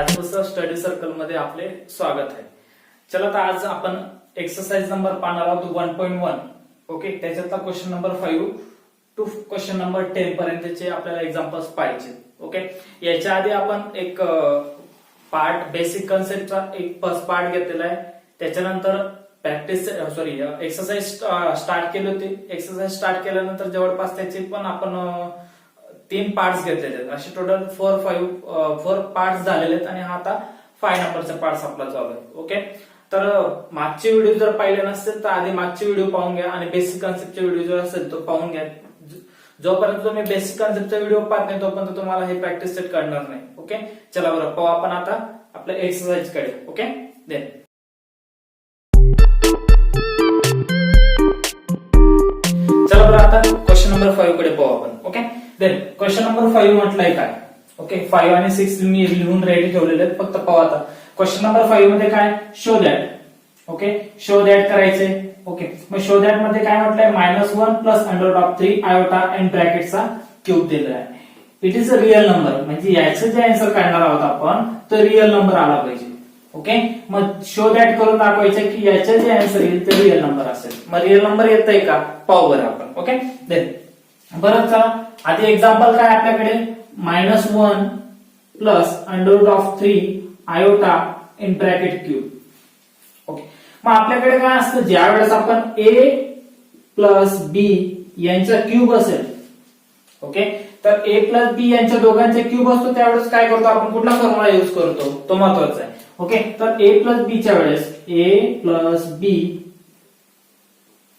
आजपासून study circle मध्ये आपले स्वागत आहे. चला तर आज आपण एक्सरसाइज नंबर पाहणार आहोत 1.1. ओके, त्याच्यातला question number 5 to question number 10 पर्यंतचे आपल्याला एक्झाम्पल्स पाहिजे. ओके, याच्या आधी आपण एक पार्ट बेसिक कन्सेप्टचा एक फर्स्ट पार्ट घेतलेला आहे. त्याच्यानंतर प्रॅक्टिस एक्सरसाइज स्टार्ट केली होती. एक्सरसाइज स्टार्ट केल्यानंतर जवळपास त्याचे पण आपण 3 पार्ट्स घेतलेले आहेत. असे टोटल 4 पार्ट्स झालेले आहेत आणि हा आता 5 नंबरचा पार्ट्स आपला चालू आहे. ओके, तर मागचे व्हिडिओ जर पाहिले नसतील तर आधी मागचे व्हिडिओ पाहून घ्या आणि बेसिक कन्सेप्टचे व्हिडिओ जर असेल तो पाहून घ्या. जोपर्यंत तुम्ही बेसिक कन्सेप्टचा व्हिडिओ पाहत नाही तोपर्यंत तुम्हाला हे प्रॅक्टिस सेट करणार नाही. ओके, चला बरं पाहू आपण आता आपल्या एक्सरसाइज कडे. ओके, देन चला बरं आता क्वेश्चन नंबर 5 कडे पाहू आपण. ओके, देन क्वेश्चन नंबर 5 म्हटलंय काय. ओके, 5 आणि 6 मी लिहून रेडी ठेवलेले आहेत. फक्त पाहू आता क्वेश्चन नंबर 5 मध्ये काय show that. Okay, show that करायचे. ओके, मग शो दॅट मध्ये काय म्हटलंय -1 प्लस √3 आयोटा अँड ब्रॅकेटचा क्यूब दिलेला आहे. It is a real number, म्हणजे याचं जे आन्सर काढणार आहोत आपण तो रिअल नंबर आला पाहिजे. ओके, मग शो दॅट करून दाखवायचं की याचं जे आन्सर येईल ते रिअल नंबर असेल. मग रिअल नंबर येतंय का पाहू बरं आपण. ओके, देन बरं चला आधी एक्झाम्पल काय आपल्याकडे -1 plus √3 iota in bracket cube. Okay, मग आपल्याकडे काय असतं ज्या वेळेस आपण a प्लस b यांचा क्यूब असेल. ओके, तर a प्लस b यांच्या दोघांचे क्यूब असतो त्यावेळेस काय करतो आपण कुठला फॉर्म्युला यूज करतो तो महत्वाचा आहे. ओके, तर a प्लस b च्या वेळेस a प्लस b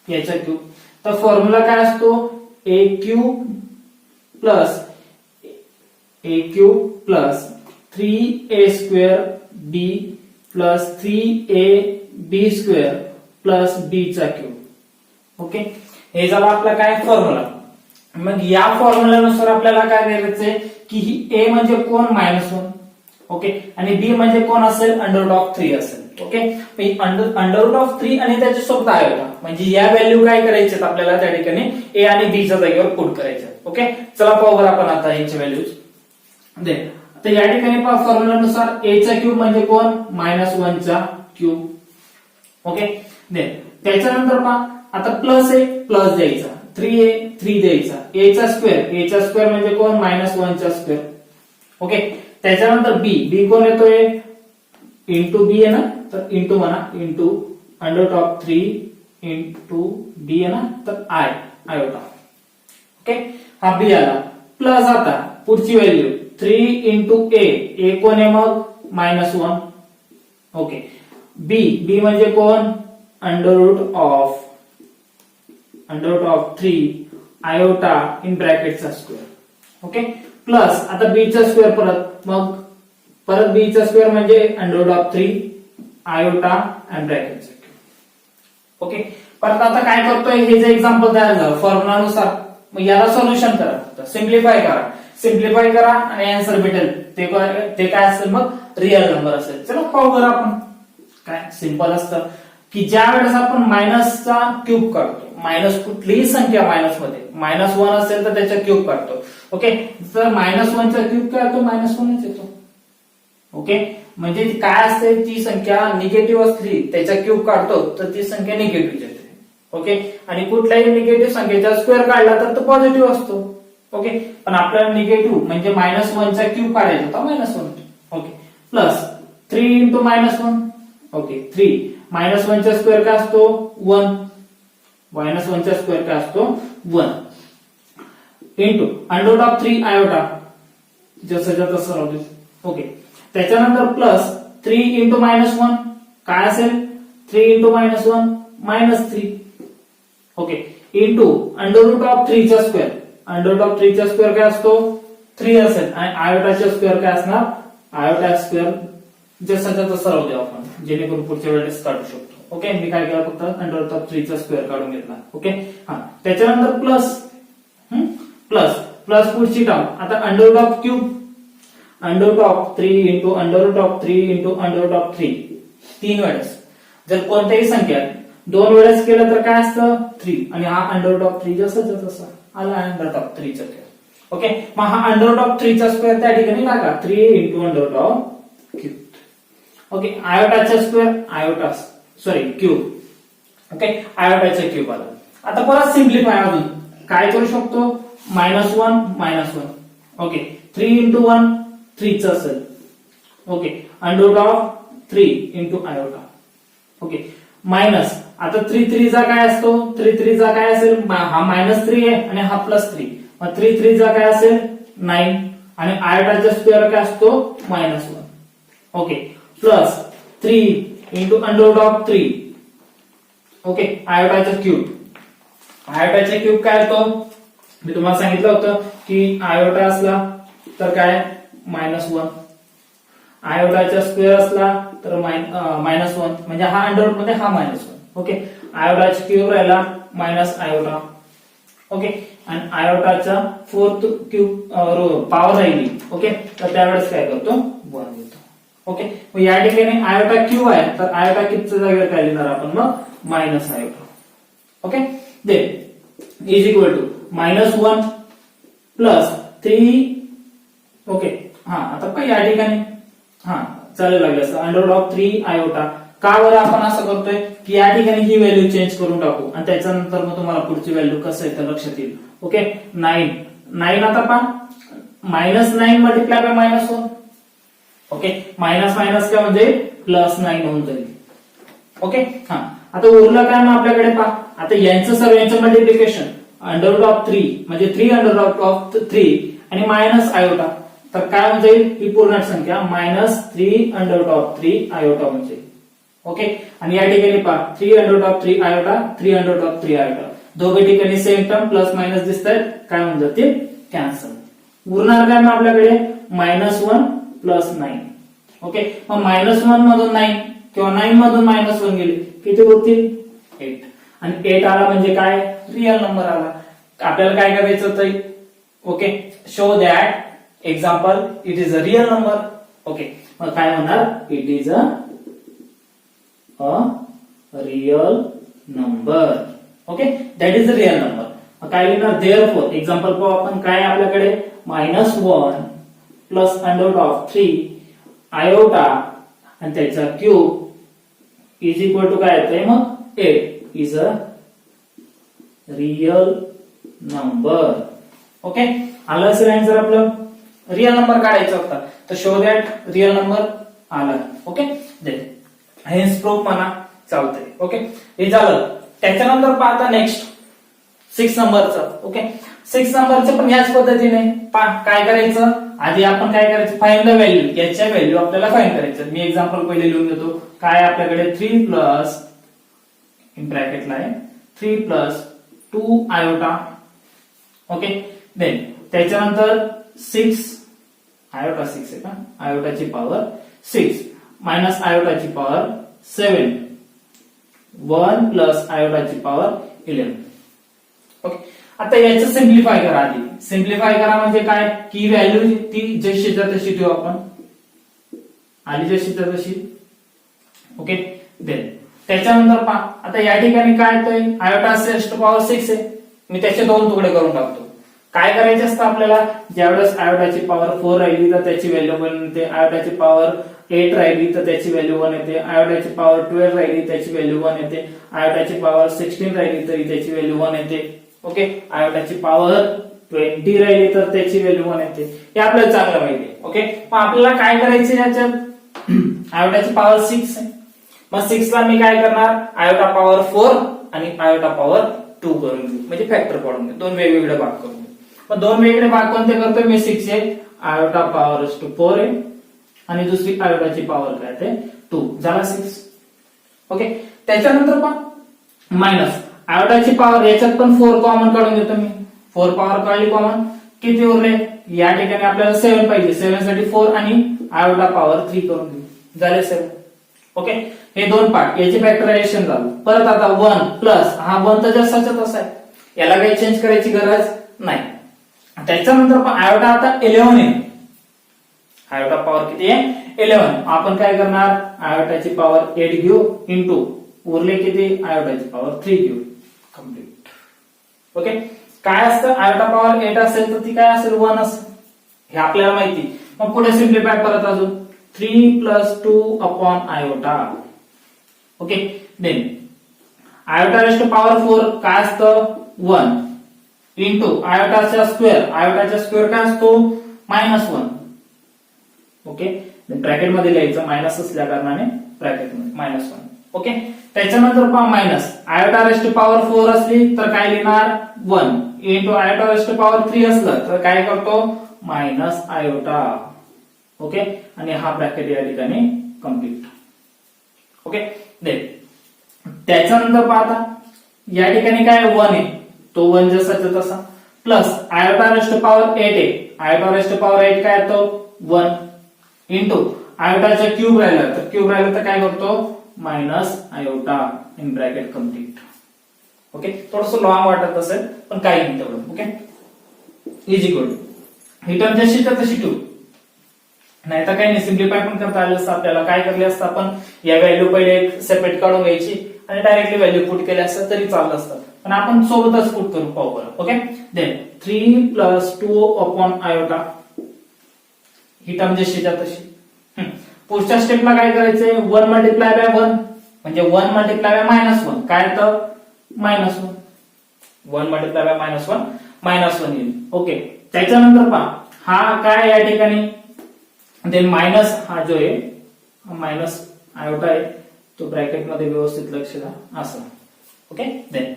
याचा क्यूब, तर फॉर्म्युला काय असतो a cube plus 3a square b plus 3ab square plus b चा क्यूब. ओके, हे झाला आपला काय फॉर्म्युला. मग या फॉर्म्युल्यानुसार आपल्याला काय करायचंय की ही a म्हणजे कोण -1. ओके, आणि b म्हणजे कोण असेल √3 असेल. ओके, √3 आणि त्याच्यासोबत आयोटा म्हणजे या व्हॅल्यू काय करायच्यात आपल्याला त्या ठिकाणी a आणि b च्या जागेवर पुट करायच्या. ओके, चला पाहू बरं आपण आता यांची व्हॅल्यूज. देन आता या ठिकाणी पहा फॉर्म्युल्यानुसार a चा क्यूब म्हणजे कोण -1 चा क्यूब. ओके, देन त्याच्यानंतर पहा आता प्लस a प्लस द्यायचा, 3a 3 द्यायचा, a चा स्क्वेअर म्हणजे कोण -1 चा स्क्वेअर. ओके, त्याच्यानंतर b कोण येतोय इंटू b आहे ना, तर इंटू म्हणा इंटू √3 इंटू b आहे ना, तर आयोटा. ओके, हा b आला प्लस आता पुढची व्हॅल्यू 3 इंटू a कोण आहे मग -1. ओके, b म्हणजे कोण √3 आयोटा इन ब्रॅकेटचा स्क्वेअर. ओके, प्लस आता b चा स्क्वेअर परत b चा स्क्वेअर म्हणजे √3 आयोटा अँड ब्रॅकेटचा स्क्वेअर. ओके, परत आता काय करतोय हे जे एक्झाम्पल तयार झालं फॉर्म्युलानुसार, मग याला सोल्युशन करा, सिम्प्लिफाय करा आणि आन्सर भेटेल ते काय असेल मग रिअल नंबर असेल. चला पाहू बरं आपण. काय सिंपल असतं की ज्या वेळेस आपण मायनसचा क्यूब काढतो, मायनस कुठलीही संख्या मायनस मध्ये -1 असेल तर त्याचा क्यूब काढतो. ओके, तर -1 चा क्यूब काय होतो -1च येतो. ओके, म्हणजे काय असते ती संख्या निगेटिव्ह असली त्याचा क्यूब काढतो तर ती संख्या निगेटिव्ह येते. ओके, आणि कुठल्याही निगेटिव्ह संख्येचा स्क्वेअर काढला तर तो पॉझिटिव्ह असतो. ओके, पण आपल्याला निगेटिव्ह म्हणजे -1 चा क्यूब काढायचा होता -1. Okay, plus 3 into -1. ओके, 3 -1 चा स्क्वेअर काय असतो 1. -1 चा स्क्वेअर काय असतो 1 इंटू √3 आयोटा जसं तसं राहू दे. ओके, त्याच्यानंतर प्लस 3 इंटू -1 काय असेल 3 इंटू -1 -3. ओके, इंटू √3 चा स्क्वेअर, √3 चा स्क्वेअर काय असतो 3 असेल आणि आयोटाचा स्क्वेअर काय असणार आयोटा स्क्वेअर जसं तसं राहू द्या आपण जेणेकरून पुढच्या वेळेस काढू शकतो. ओके, मी काय केलं फक्त √3 चा स्क्वेअर काढून घेतला. ओके, हा त्याच्यानंतर प्लस पुढची टर्म आता √3 इंटू √3 इंटू √3 3 वेळेस. जर कोणत्याही संख्या 2 वेळेस केलं तर काय असतं 3 आणि हा √3 जसं तसं आला √3 चा. ओके, मग हा √3 चा स्क्वेअर त्या ठिकाणी टाका 3 इंटू क्यूब. ओके, आयोटाचा स्क्वेअर आयोटा क्यूब. ओके, आयोटाचा क्यूब आला. आता परत सिम्प्लिफाय अजून काय करू शकतो, -1 ओके, 3 into 1 3 च असेल. Okay, under of 3 into iota. Okay, minus आता 3 चा काय असतो, 3 चा काय असेल, हा -3 आहे आणि हा +3, मग 3 चा काय असेल 9 आणि आयोटाचा स्क्वेअर काय असतो -1. Okay, plus 3 into under of 3. Okay, आयोटाचा क्यूब. आयोटाचा क्यूब काय होतो, मी तुम्हाला सांगितलं होतं की आयोटा असला तर काय -1, आयोटाचा स्क्वेअर असला तर -1, म्हणजे हा अंडर रूट मध्ये हा -1. ओके, आयोटाचा क्यूब राहिला मायनस आयोटा. ओके, आणि आयोटाचा फोर्थ क्यूब पॉवर राहिली. ओके, तर त्यावेळेस काय करतो 1 घेतो. ओके, मग या ठिकाणी आयोटा क्यूब आहे तर आयोटा क्यूबच्या जागेवर काय लिहिणार आपण मग minus iota. Okay, then is equal to -1 plus 3. ओके, हा आता काय या ठिकाणी हा चालेल लागले असं अंडर ऑफ 3 आयोटा. का बरं आपण असं करतोय की या ठिकाणी ही व्हॅल्यू चेंज करून टाकू आणि त्याच्यानंतर मग तुम्हाला पुढची व्हॅल्यू कसं आहे तर लक्षात येईल. ओके, 9 आता पहा -9 multiply by -1. Okay, minus minus काय म्हणजे +9 होऊन जाईल. ओके, हा आता उरलं काय मग आपल्याकडे पहा, आता यांचं सगळ्यांचं मल्टिप्लिकेशन अंडर ऑफ 3 म्हणजे 3 अंडर ऑफ 3 आणि मायनस आयोटा, तर काय होऊन जाईल ही पूर्ण संख्या -3 अंडर ऑफ 3 आयोटा होऊन जाईल. ओके, आणि या ठिकाणी पहा 3 under of 3 iota 3 under of 3 iota, दोघे ठिकाणी सेम टर्म प्लस मायनस दिसत आहेत, काय होऊन जातील कॅन्सल. उरणार काय मग आपल्याकडे -1 प्लस 9. ओके, मग -1 मधून 9 किंवा 9 मधून -1 गेले किती होतील 8, आणि 8 आला म्हणजे काय रिअल नंबर आला. आपल्याला काय करायचं होतं, okay, show that example it is a real number. Okay, मग काय होणार it is a real number. Okay, that is a real number. मग काय लिहिणार देअरफॉर एक्झाम्पल पाहू आपण, काय आपल्याकडे -1 प्लस अंडर ऑफ 3 आयोटा आणि त्याचा क्यूब इज इक्वल टू काय येतंय मग 8 is a real number. Okay, आलं असेल आन्सर. आपलं रिअल नंबर काढायचा होता तर शो दॅट रिअल नंबर आला. ओके, हेन्स प्रूफ म्हणा चालतंय. ओके, हे झालं. त्याच्यानंतर पाहता नेक्स्ट 6 नंबरचं. ओके, 6 नंबरचं पण याच पद्धतीने काय करायचं, आधी आपण काय करायचं फाइंड द व्हॅल्यू, याच्या व्हॅल्यू आपल्याला फाइंड करायचं. मी एक्झाम्पल पहिले लिहून घेतो. काय आपल्याकडे 3 प्लस इन ब्रॅकेटला आहे 3 प्लस 2 आयोटा. ओके, देन त्याच्यानंतर 6 आयोटा 6 आहे का, आयोटाची पॉवर 6 मायनस आयोटाची पॉवर 7 1 प्लस आयोटाची पॉवर 11. ओके, आता याचं सिम्प्लिफाय करा. आधी सिम्प्लिफाय करा म्हणजे काय की व्हॅल्यू ती जशी तशी ठेवू आपण, आली जशी तशी. ओके, देन त्याच्यानंतर पहा आता या ठिकाणी काय येतोय आयोटा टेस्ट पॉवर 6 आहे, मी त्याचे 2 तुकडे करून टाकतो. काय करायचे असतं आपल्याला, ज्यावेळेस आयोटाची पॉवर 4 राहिली तर त्याची व्हॅल्यू 1 येते, आयोटाची पॉवर 8 राहिली तर त्याची व्हॅल्यू 1 येते, आयोटाची पॉवर 12 राहिली त्याची व्हॅल्यू 1 येते, आयोटाची पॉवर 16 राहिली तरी त्याची व्हॅल्यू 1 येते. ओके, आयोटाची पॉवर 20 राहिली तर त्याची व्हॅल्यू 1 येते. हे आपल्याला चांगलं माहिती आहे. ओके, मग आपल्याला काय करायचं याच्यात आयोटाची पॉवर 6 आहे, मग 6 ला मी काय करणार आयोटा पॉवर 4 आणि आयोटा पॉवर 2 करून घेऊ, म्हणजे फॅक्टर पाडून घेऊ, 2 वेगवेगळे भाग करून घेऊ. मग 2 वेगळे भाग कोणते करतोय मी 6 आहे, आयोटा पॉवर 4 आहे आणि दुसरी आयोटाची पॉवर काय ते 2 झाला 6. ओके, त्याच्यानंतर पण मायनस आयोटाची पॉवर, याच्यात पण 4 कॉमन काढून घेतो मी. 4 पॉवर काढली कॉमन, किती उरले या ठिकाणी आपल्याला 7 पाहिजे, 7 साठी 4 आणि आयोटा पॉवर 3 करून घेऊ, झाले 7. ओके, हे 2 पार्ट याचे फॅक्टरायझेशन झालं. परत आता 1 प्लस हा 1 तर जसाच्या तसा आहे, याला काही चेंज करायची गरज नाही. त्याच्यानंतर पण आयोटा आता 11 आहे, आयोटा पॉवर किती आहे 11. आपण काय करणार आयोटाची पॉवर 8 घेऊ इंटू उरले किती आयोटाची पॉवर 3 घेऊ, कम्प्लीट. ओके, काय असतं आयोटा पॉवर 8 असेल तर ती काय असेल 1 असेल, हे आपल्याला माहिती. मग पुढे सिम्प्लिफाय परत अजून 3 plus 2 upon iota. Okay, then iota rest power 4 काय असतं 1 इंटू आयोटाचा स्क्वेअर काय असतो -1. ओके, ब्रॅकेट मध्ये लिहायचं मायनस असल्या कारणाने ब्रॅकेट मध्ये -1. ओके, त्याच्यानंतर पहा मायनस आयोटा रेस्ट पॉवर 4 असली तर काय लिहिणार 1 इंटू आयोटा रेस्ट पॉवर 3 असलं तर काय करतो मायनस आयोटा. ओके, आणि हा ब्रॅकेट या ठिकाणी कम्प्लीट. ओके, त्याच्यानंतर पाहता या ठिकाणी काय 1 आहे तो 1 जसाचा तसा प्लस आयोटा रेस्ट पॉवर 8 आहे. आयोटा रेस्ट पॉवर 8 काय येतो 1 इंटू आयोटाचा क्यूब राहिला तर काय करतो minus iota in bracket complete. Okay, थोडस लॉंग वाटत असेल पण काही नाही तेवढं. ओके, इज इक्वल टू ही टर्म जशी तशी ठेवू नाही तर काही नाही, सिम्प्लिफाय पण करता आलं असतं आपल्याला. काय करले असतं आपण या व्हॅल्यू पहिले एक सेपरेट काढून घ्यायची आणि डायरेक्टली व्हॅल्यू पुट केले असतं तरी चाललं असतं, पण आपण सोबतच पुट करू पाहू बरं. Okay, then 3 plus 2 upon iota ही टर्म जशीच्या तशी. पुढच्या स्टेपला काय करायचंय 1 मल्टिप्लाय बाय 1 म्हणजे 1 मल्टिप्लाय बाय -1 काय येतं -1. 1 मल्टिप्लाय बाय -1 येईल. ओके, त्याच्यानंतर पहा हा काय या ठिकाणी देन मायनस हा जो आहे मायनस आयोटा आहे तो ब्रॅकेट मध्ये व्यवस्थित लक्ष द्या असं. ओके, देन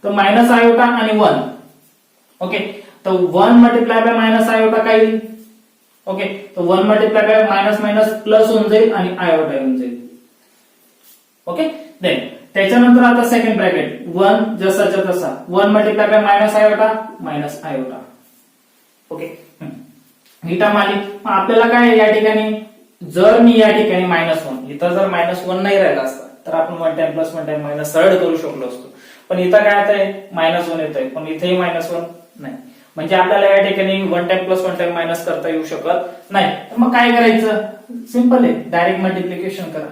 तर मायनस आयोटा आणि 1. ओके, तर 1 मल्टिप्लाय बाय मायनस आयोटा काय येईल. ओके, तर 1 मल्टिप्लाय बाय मायनस प्लस होऊन जाईल आणि आयोटा येऊन जाईल. ओके, देन त्याच्यानंतर आता सेकंड ब्रॅकेट 1 जसाच्या तसा 1 multiply by minus iota. Okay, he term आली. आपल्याला काय या ठिकाणी जर मी या ठिकाणी -1 इथं जर -1 नाही राहिला असता तर आपण 1 टाइम प्लस 1 टाइम मायनस सरळ करू शकलो असतो, पण इथं काय आता -1 येतंय पण इथेही -1 नाही, म्हणजे आपल्याला या ठिकाणी 1 टाइम प्लस 1 टाइम मायनस करता येऊ शकत नाही. तर मग काय करायचं सिंपल आहे, डायरेक्ट मल्टिप्लिकेशन करा.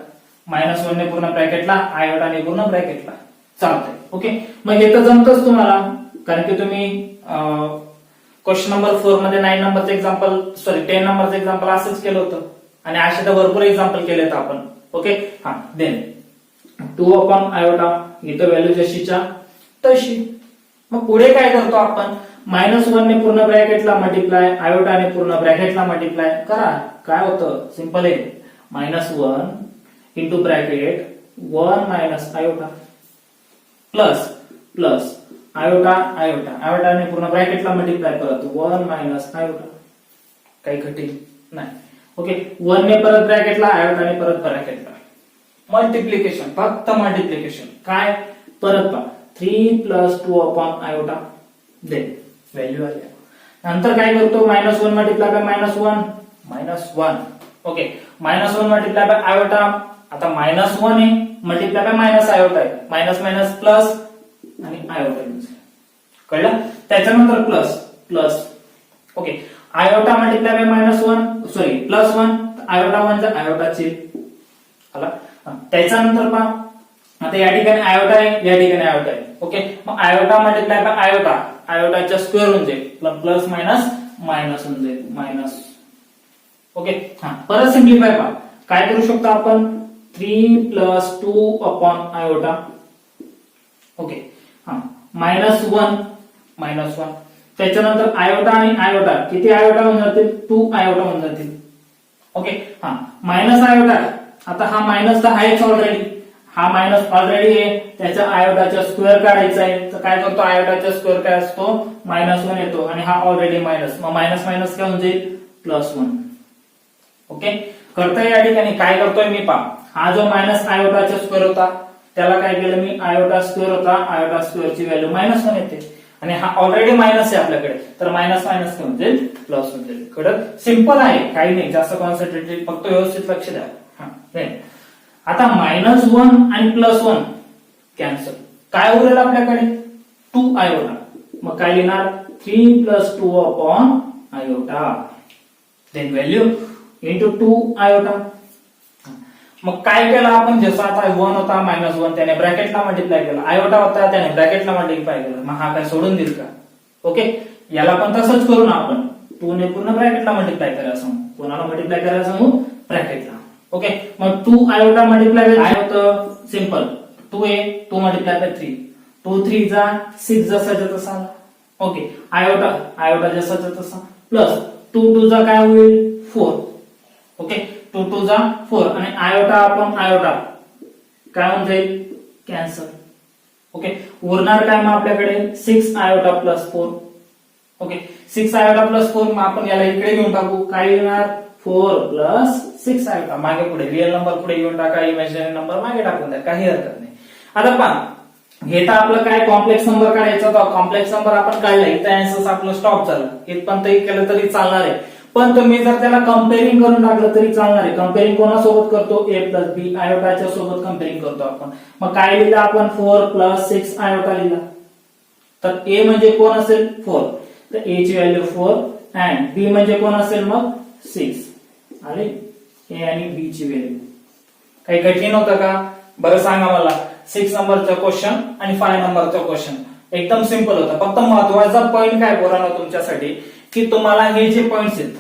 -1 ने पूर्ण ब्रॅकेटला आयोटा ने पूर्ण ब्रॅकेटला चालतंय. ओके, मग हे तर जमतच तुम्हाला कारण की तुम्ही क्वेश्चन नंबर 4 मध्ये 9 नंबरचं एक्झाम्पल 10 नंबरचं एक्झाम्पल असंच केलं होतं आणि असे तर भरपूर एक्झाम्पल केलेत आपण. ओके, हा देन 2 upon आयोटा इथं व्हॅल्यू जशीच्या तशी. मग पुढे काय करतो आपण -1 ने पूर्ण ब्रॅकेटला मल्टिप्लाय आयोटाने पूर्ण ब्रॅकेटला मल्टिप्लाय करा. काय होतं सिंपल आहे -1 into bracket 1 minus iota plus आयोटाने पूर्ण ब्रॅकेटला मल्टिप्लाय करत 1 मायनस आयोटा. काही कठीण नाही. ओके, 1 ने परत ब्रॅकेटला आयोटाने परत ब्रॅकेटला मल्टिप्लिकेशन, फक्त मल्टिप्लिकेशन. काय परत पहा 3 plus 2 upon iota then value आली. नंतर काय करतो -1 multiply by -1. Okay, -1 multiply by iota. आता -1 आहे मल्टिप्लाय बाय मायनस आयोटा आहे मायनस प्लस आणि आयोटा कळलं. त्याच्यानंतर plus. Okay, iota multiply by -1 plus 1 iota म्हणजे आयोटाची आला. त्याच्यानंतर पहा आता या ठिकाणी आयोटा आहे या ठिकाणी आयोटा आहे. ओके, मग आयोटा मल्टिप्लाय बाय आयोटाच्या स्क्वेअर होऊन जाईल प्लस मायनस होऊन जाईल मायनस. ओके, हा परत सिम्प्लिफाय पहा काय करू शकतो आपण 3 plus 2 upon आयोटा. ओके, हा -1 त्याच्यानंतर आयोटा आणि आयोटा किती आयोटा होऊन जातील 2 आयोटा होऊन जातील. ओके, हा मायनस आयोटा. आता हा मायनस तर आहेच ऑलरेडी, हा मायनस ऑलरेडी आहे त्याच्या आयोटाचा स्क्वेअर काढायचा आहे. तर काय करतो आयोटाचा स्क्वेअर काय असतो -1 येतो आणि हा ऑलरेडी मायनस, मग मायनस काय होऊन जाईल +1. ओके, करतोय या ठिकाणी काय करतोय मी पहा हा जो मायनस आयोटाचा स्क्वेअर होता त्याला काय केलं मी आयोटा स्क्वेअर होता आयोटा स्क्वेअरची व्हॅल्यू -1 येते आणि हा ऑलरेडी मायनस आहे आपल्याकडे तर मायनस काय होऊन जाईल प्लस होऊन जाईल. कडक सिंपल आहे काही नाही जास्त कॉन्सन्ट्रेटेड, फक्त व्यवस्थित लक्ष द्या. आता -1 आणि +1 कॅन्सल, काय उरेल आपल्याकडे 2 आयोटा. मग काय लिहिणार 3 plus 2 upon iota then value into 2 iota. मग काय केलं आपण जसं आता 1 होता -1 त्याने ब्रॅकेटला मल्टिप्लाय केला, आयोटा होता त्याने ब्रॅकेटला मल्टिप्लाय केला, मग हा काय सोडून देईल का. ओके, याला पण तसंच करू ना आपण 2 ने पूर्ण ब्रॅकेटला मल्टिप्लाय करायला सांगू. कोणाला मल्टिप्लाय करायला सांगू ब्रॅकेटला. ओके, मग 2 आयोटा मल्टिप्लाय बाय काय होतं, सिंपल 2a 2 मल्टिप्लाय बाय 3, 2 3 जा 6 जसाच्या तसा आला. ओके, आयोटा जसाचा तसा प्लस 2 2 जा काय होईल 4. ओके, 2 2 जा 4 आणि आयोटा काय होऊन जाईल कॅन्सल. ओके, उरणार काय मग आपल्याकडे 6 iota plus 4. Okay, 6 iota plus 4 मग आपण याला इकडे घेऊन टाकू, काय येणार 4 प्लस 6 आयोटा, मागे पुढे रिअल नंबर पुढे घेऊन टाका, इमॅजिनरी नंबर मागे टाकून द्या, काही हरकत नाही. आता पहा, हे तर आपलं काय कॉम्प्लेक्स नंबर काढायचा होता, कॉम्प्लेक्स नंबर आपण काढला, इथं आन्सर आपलं स्टॉप झालं, इथपर्यंत केलं तरी चालणार आहे. पण तुम्ही जर त्याला कम्पेअरिंग करून टाकलं तरी चालणार आहे. कम्पेअरिंग कोणासोबत करतो, a प्लस बी आयोटाच्या सोबत कम्पेअरिंग करतो आपण. मग काय लिहिलं आपण 4 प्लस 6 आयोटा लिहिला, तर a म्हणजे कोण असेल 4, तर a ची व्हॅल्यू 4 अँड b म्हणजे कोण असेल मग 6 आले. a आणि b ची व्हॅल्यू काही कठीण होतं का बरं सांगा मला. 6 नंबरचा क्वेश्चन आणि 5 नंबरचा क्वेश्चन एकदम सिंपल होता. फक्त महत्वाचा पॉइंट काय पोरांनो तुमच्यासाठी, की तुम्हाला हे जे पॉइंट्स आहेत,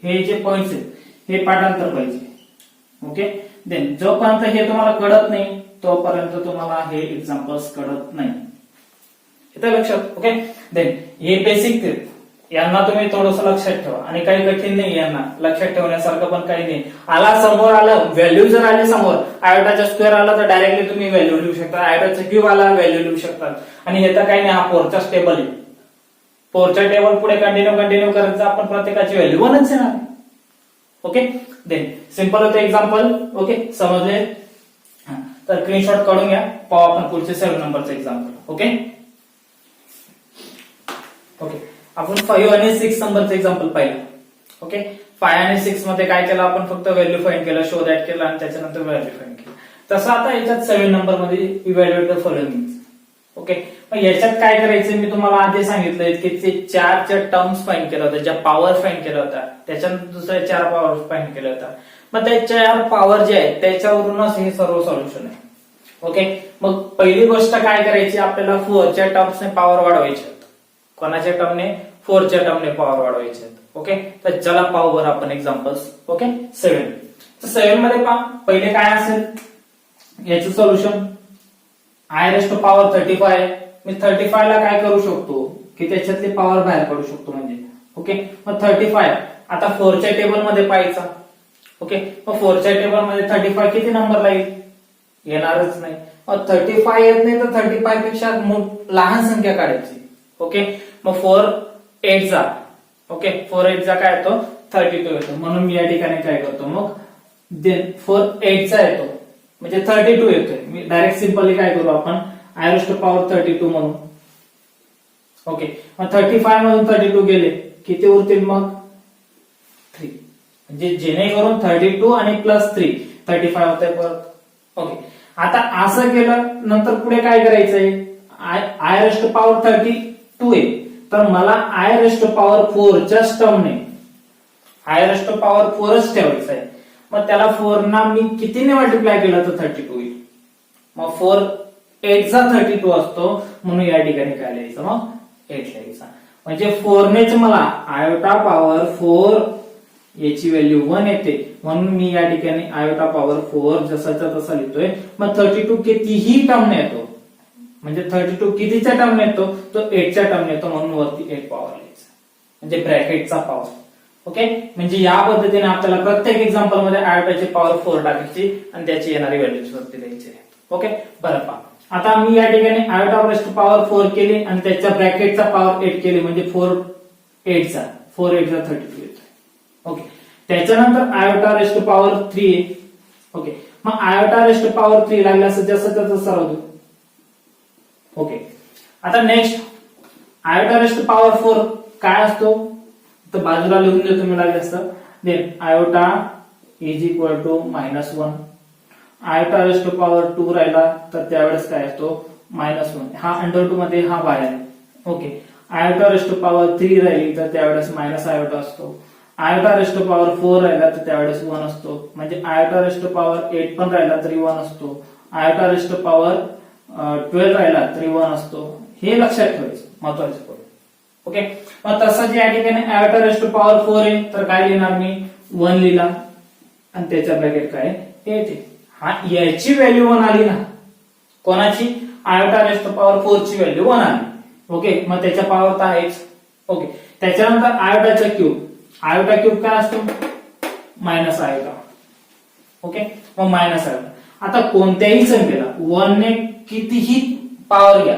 हे जे पॉइंट्स आहेत हे पाठांतर पाहिजे. ओके, देन जोपर्यंत हे तुम्हाला कळत नाही तोपर्यंत तुम्हाला हे एक्झाम्पल्स कळत नाही, येतं लक्षात. ओके, देन हे बेसिक आहेत, यांना तुम्ही थोडंसं लक्षात ठेवा आणि काही कठीण नाही, यांना लक्षात ठेवण्यासारखं पण काही नाही. समोर आलं व्हॅल्यू जर आली समोर, आयोटाचा स्क्वेअर आला तर डायरेक्टली तुम्ही व्हॅल्यू लिहू शकता, आयोटाचा क्यूब आला व्हॅल्यू लिहू शकता. आणि हे तर काही नाही, हा 4चा टेबल आहे, 4च्या टेबल पुढे कंटिन्यू करायचं, आपण प्रत्येकाची व्हॅल्यू 1च येणार. ओके, देन सिंपल होतं एक्झाम्पल. ओके, समजले, तर स्क्रीनशॉट काढून घ्या, पाहू आपण पुढचे 7 नंबरचं एक्झाम्पल. ओके, आपण 5 आणि 6 नंबरचं एक्झाम्पल पाहिलं. ओके, 5 आणि 6 मध्ये काय केलं आपण, फक्त व्हॅल्यू फाइंड केलं, शो दॅट केलं आणि त्याच्यानंतर व्हॅल्यू फाइंड केलं. तसं आता याच्यात 7 नंबर मध्ये इव्हॅल्युएट द फॉलोइंग. ओके, मग याच्यात काय करायचं, मी तुम्हाला आधी सांगितलंय की ते 4च्या टर्म्स फाइंड केल्या होत्या, ज्या पॉवर फाइंड केल्या होत्या, त्याच्यानंतर दुसऱ्या 4 पॉवर फाइंड केल्या होत्या. मग त्या 4 पॉवर जे आहेत त्याच्यावरूनच हे सर्व सोल्युशन आहे. ओके, मग पहिली गोष्ट काय करायची, आपल्याला 4च्या टर्म्सने पॉवर वाढवायची. कोणाच्या टर्मने, 4च्या टर्मने पॉवर वाढवायचे आहेत. ओके, तर चला पाहू बरं आपण एक्झाम्पल्स. ओके, 7. तर 7 मध्ये पहा, पहिले काय असेल याचं सोल्युशन, i⁻⁴ 35. मी 35 ला काय करू शकतो की त्याच्यातली पॉवर बाहेर काढू शकतो म्हणजे. ओके, मग 35 आता 4च्या टेबल मध्ये पाहायचा. ओके, मग 4च्या टेबल मध्ये 35 किती नंबरला येईल, येणारच नाही. मग 35 येत नाही तर 35 पेक्षा लहान संख्या काढायची. ओके, मग 4 8 जा, ओके 4 8 जा काय येतो 32 येतो. म्हणून मी या ठिकाणी काय करतो, मग 4 8 चा येतो म्हणजे 32 येतोय. मी डायरेक्ट सिंपली काय करू आपण, i⁻32 म्हणून. ओके, मग 35 मधून 32 गेले किती उरतील मग 3, म्हणजे जेणेकरून 32 आणि प्लस 3 35 होतंय परत. ओके, आता असं केलं नंतर पुढे काय करायचंय, i⁻32 आहे तर मला i⁻4 च्या टर्मने i⁻4च ठेवायचं आहे. मग त्याला 4 ना मी कितीने मल्टिप्लाय केलं तर 32 येईल. मग 4 8 चा 32 असतो म्हणून या ठिकाणी काय लिहायचं, मग 8 लिहायचा. म्हणजे 4 नेच मला i⁻4 याची व्हॅल्यू 1 येते म्हणून मी या ठिकाणी i⁻4 जसाचा तसा लिहितोय. मग 32 कितीही टर्मने येतो, म्हणजे 32 कितीच्या टर्मने येतो तो 8 च्या टर्मने येतो म्हणून वरती 8 पॉवर लिहायचा म्हणजे ब्रॅकेटचा पॉवर. ओके, म्हणजे या पद्धतीने आपल्याला प्रत्येक एक्झाम्पल मध्ये आयोटाची पॉवर 4 टाकायची आणि त्याची येणारी व्हॅल्यूज वरती द्यायची. ओके, बरं पहा, आता मी या ठिकाणी i⁻4 केली आणि त्याच्या ब्रॅकेटचा पॉवर 8 केली म्हणजे 4 8 चा 32 येतो. ओके, त्याच्यानंतर i⁻3. ओके, मग i⁻3 लागला जसं तसं राहू. ओके, आता नेक्स्ट i⁻4 काय असतो तर बाजूला लिहून देतो मी लागले असतं. Then iota is equal to -1. i⁻2 राहिला तर त्यावेळेस काय असतो -1. हा √2 मध्ये हा बाहेर. ओके, i⁻3 राहिली तर त्यावेळेस -i असतो. i⁻4 राहिला तर त्यावेळेस 1 असतो. म्हणजे i⁻8 पण राहिला तरी 1 असतो. i⁻12 राहिला तरी 1 असतो. हे लक्षात ठेवायचं, महत्वाचं पॉईंट. ओके, मग तसं जे या ठिकाणी i⁻4 आहे तर काय लिहिणार मी 1 लिहिला आणि त्याच्या ब्रॅकेट काय 8 आहे. हा याची व्हॅल्यू 1 आली ना, कोणाची आयोटा रेस्ट पॉवर 4 ची व्हॅल्यू 1 आली. ओके, मग त्याच्या पॉवर तर आहेच. ओके, त्याच्यानंतर आयोटाचा क्यूब, आयोटा क्यूब काय असतो मायनस आयोटा. ओके, मग मायनस आयोटा. आता कोणत्याही संख्येला 1 ने कितीही पॉवर घ्या,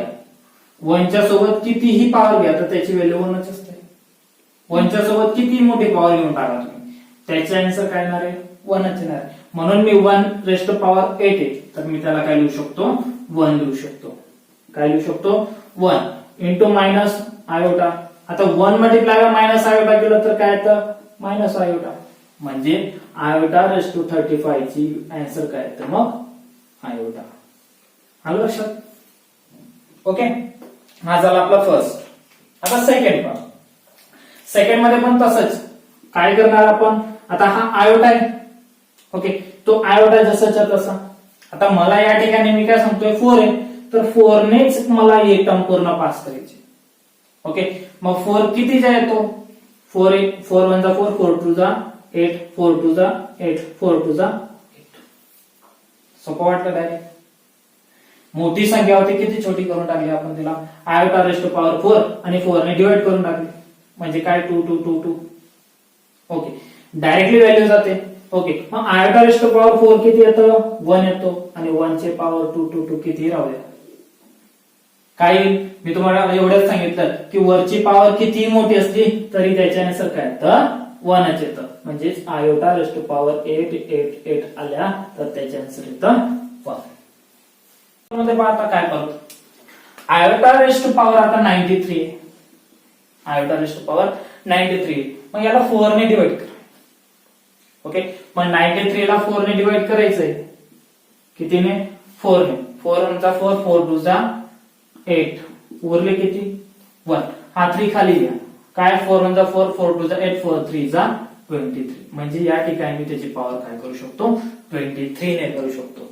1 च्या सोबत कितीही पॉवर घ्या तर त्याची व्हॅल्यू 1च असते. 1 च्या सोबत किती मोठी पॉवर घेऊन टाका तुम्ही, त्याचे आन्सर काय येणार आहे 1च येणार आहे. म्हणून मी 1 रेस्ट पॉवर 8 आहे तर मी त्याला काय लिहू शकतो 1 लिहू शकतो. काय लिहू शकतो 1 इंटू मायनस आयोटा. आता 1 मल्टिप्लाय बाय मायनस आयोटा केलं तर काय येतं मायनस आयोटा, म्हणजे आयोटा रेस्ट टू 35 ची आन्सर काय येतं मग आयोटा. आलं लक्षात. ओके, हा झाला आपला फर्स्ट. आता सेकंड पार्ट. सेकंड मध्ये पण तसंच काय करणार आपण, आता हा आयोटा आहे. ओके, तो आयोटा जसाच्या तसा. आता मला या ठिकाणी मी काय सांगतोय 4 आहे, तर 4 नेच मला एक टर्म पूर्ण पास करायची. ओके, मग 4 कितीचा येतो 4 4 1 जा 4 4 2 जा 8 4 2 जा 8 4 2 जा 8. सोपं वाटलं डायरेक्ट. मोठी संख्या होती किती छोटी करून टाकली आपण तिला, आयोटा रेस्ट पॉवर 4 आणि 4 ने डिवाइड करून टाकली म्हणजे काय 2 2 2 2. ओके, डायरेक्टली व्हॅल्यू जाते. ओके, मग आयोटा रेस्ट पॉवर 4 किती येतं 1 येतो आणि 1 चे पॉवर 2 2 2 किती राहू द्या. काय मी तुम्हाला एवढंच सांगितलं की वरची पॉवर किती मोठी असली तरी त्याच्या आन्सर काय येतं 1च येतं. म्हणजेच आयोटा रेस्ट पॉवर 8 8 8 आल्या तर त्याचे आन्सर येतं 1. मध्ये पाहता काय परत आयोटा रेस्ट पॉवर आता 93 आहे. आयोटा रेस्ट पॉवर 93, मग याला 4 ने डिवाइड करा. ओके, मग 93 ला 4 ने डिवाइड करायचंय कितीने 4 ने. 4 1 जा 4 4 2 जा 8 उरले किती 1. हा 3 खाली घ्या काय 4 1 जा 4 4 2 जा 8 4 3 जा 23. म्हणजे या ठिकाणी मी त्याची पॉवर काय करू शकतो 23 ने करू शकतो.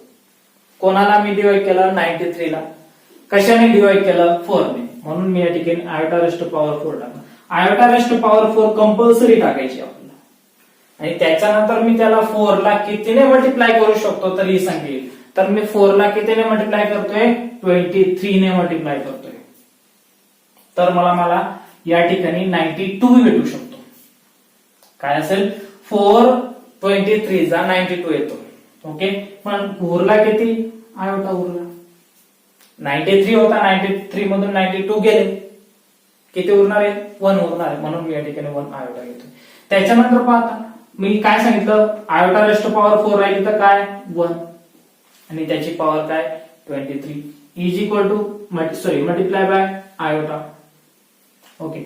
कोणाला मी डिवाइड केलं 93 ला, कशाने डिवाइड केलं 4 ने. म्हणून मी या ठिकाणी आयोटा रेस्ट पॉवर 4 टाकला. आयोटा रेस्ट पॉवर 4 कंपल्सरी टाकायची आपल्याला आणि त्याच्यानंतर मी त्याला 4 ला कितीने मल्टिप्लाय करू शकतो तर ही संख्या येईल. तर मी 4 ला कितीने मल्टिप्लाय करतोय 23 ने मल्टिप्लाय करतोय. तर मला या ठिकाणी 92 भेटू शकतो. काय असेल 4 23 जा 92 येतो. ओके, पण उरला किती आयोटा उरला 93 होता, 93 मधून 92 गेले किती उरणार आहे 1 उरणार आहे. म्हणून मी या ठिकाणी 1 आयोटा घेतोय. त्याच्यानंतर पाहता मी काय सांगितलं आयोटा रेस्ट पॉवर 4 राहिली तर काय 1 आणि त्याची पॉवर काय 23 is equal to multiply by iota. Okay,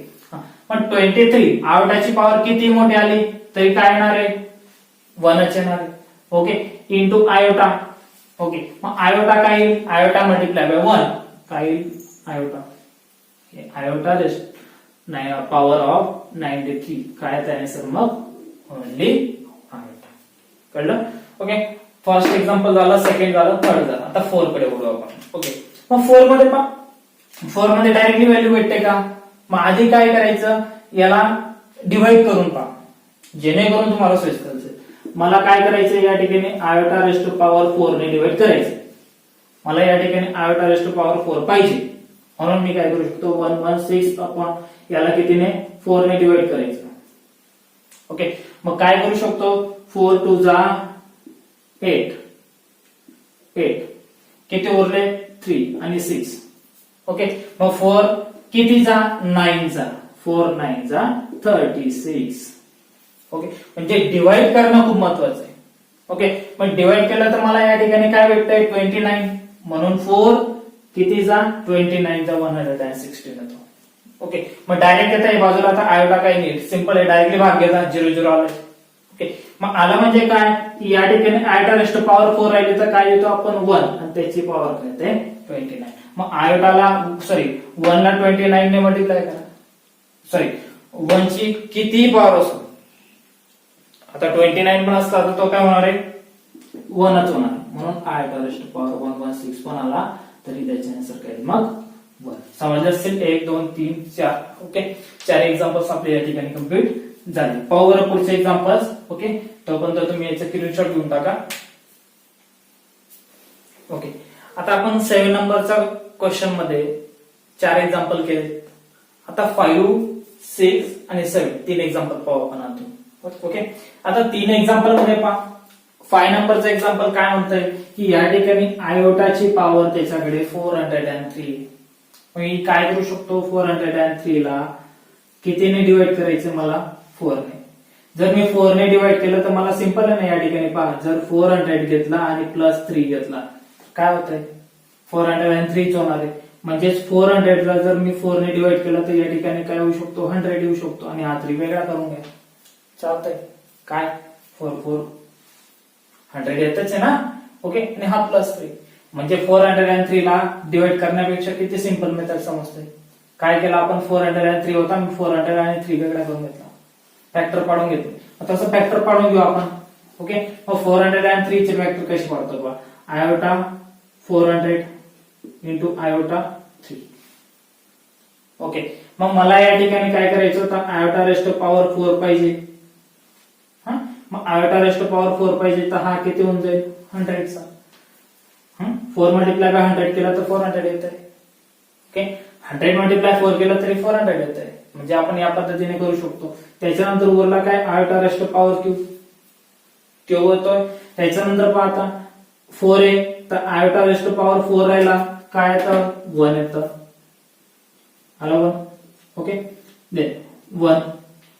पण 23 आयोटाची पॉवर किती मोठी आली तरी काय येणार आहे 1च येणार आहे. Okay, into iota. ओके, मग आयोटा काय येईल आयोटा मल्टिप्लाय बाय 1 काय येईल iota. Iota rest power of 93 काय त्यानुसार मग ओनली आयोटा. कळलं. ओके, फर्स्ट एक्झाम्पल झालं, सेकंड झालं, थर्ड झालं. आता 4 कडे बोलू आपण. ओके, मग 4 मध्ये पहा 4 मध्ये डायरेक्टली व्हॅल्यू भेटते का. मग आधी काय करायचं याला डिवाइड करून पहा जेणेकरून तुम्हाला सोयीस्कर असेल. मला काय करायचं या ठिकाणी आयोटा रेस्ट पॉवर 4 ने डिवाइड करायचं. मला या ठिकाणी आयोटा रेस्ट पॉवर 4 पाहिजे म्हणून मी काय करू शकतो 116 अपॉन याला कितीने 4 ने डिवाइड करायचं. ओके, मग काय करू शकतो 4 2 जा 8 8 किती उरले 3 आणि 6. ओके, मग 4 किती जा 9 जा 4 9 जा 36. ओके, म्हणजे डिवाइड करणं खूप महत्वाचं आहे. ओके, पण डिवाइड केलं तर मला या ठिकाणी काय भेटतंय 29 म्हणून 4 किती जा 29 जा 116 येतो. ओके, मग डायरेक्ट येतं या बाजूला. आता आयोटा काही नाही सिंपल आहे डायरेक्टली भाग घेता 0 0 आलं. ओके, मग आलं म्हणजे काय या ठिकाणी आयोटा रेस्ट पॉवर 4 राहिली तर काय येतो आपण 1 आणि त्याची पॉवर काय येते 29. मग आयोटाला 1 ला 29 ने मल्टिप्लाय करा 1 ची किती पॉवर असो आता 29 पण असता तर तो काय होणार आहे 1च होणार. म्हणून आयोटा रेस्ट पॉवर 116 पण आला तरी त्याचे आन्सर काय मग 1. समजलं असेल 1 2 3 4. ओके, 4 एक्झाम्पल्स आपले या ठिकाणी कम्प्लीट झाले. पाहू बरं पुढचे एक्झाम्पल्स. ओके, तोपर्यंत तुम्ही याचं स्क्रीनशॉट घेऊन टाका. ओके, आता आपण 7 नंबरचा क्वेश्चन मध्ये 4 एक्झाम्पल केले. आता 5, 6 आणि 7 3 एक्झाम्पल पाहू आपण आता. ओके, आता 3 एक्झाम्पल मध्ये पहा. 5 नंबरचं एक्झाम्पल काय म्हणतंय की या ठिकाणी आयोटाची पॉवर त्याच्याकडे 403. मी काय करू शकतो, 403 ला कितीने डिवाइड करायचं मला, 4 ने. जर मी 4 ने डिवाइड केलं तर मला सिंपल आहे ना, या ठिकाणी पहा, जर 400 घेतला आणि प्लस 3 घेतला काय होतंय, 403 होणार आहे. म्हणजेच 400 ला जर मी 4 ने डिवाइड केलं तर या ठिकाणी काय होऊ शकतो, 100 येऊ शकतो. आणि हा 3 वेगळा करून घ्या, चालतंय. काय 4 4 100 येतच आहे ना. ओके, आणि हा प्लस 3 म्हणजे 403 ला डिवाइड करण्यापेक्षा किती सिंपल मेथड समजते. काय केलं आपण, 403 होता, मी 403 वेगळा करून घेतला, फॅक्टर पाडून घेतले. आता असं फॅक्टर पाडून घेऊ आपण. ओके, मग 403 चे फॅक्टर कसे पाडतो बघा, आयोटा 400 इंटू आयोटा 3. ओके, मग मला या ठिकाणी काय करायचं होतं, आयोटा रेस्ट पॉवर 4 पाहिजे. हा, मग आयोटा रेस्ट पॉवर 4 पाहिजे तर हा किती होऊन जाईल, 100 चा. 4 मल्टिप्लाय बाय 100 केला तर 400 येत आहे. ओके, 100 मल्टिप्लाय 4 केलं तरी 400 येत आहे. म्हणजे आपण या पद्धतीने करू शकतो. त्याच्यानंतर उरला काय, आयोटा रेस्ट पॉवर क्यूब होतोय. त्याच्यानंतर पाहता 4 आहे तर आयोटा रेस्ट पॉवर 4 राहिला काय येतं, 1 येतं. आला 1. ओके, दे 1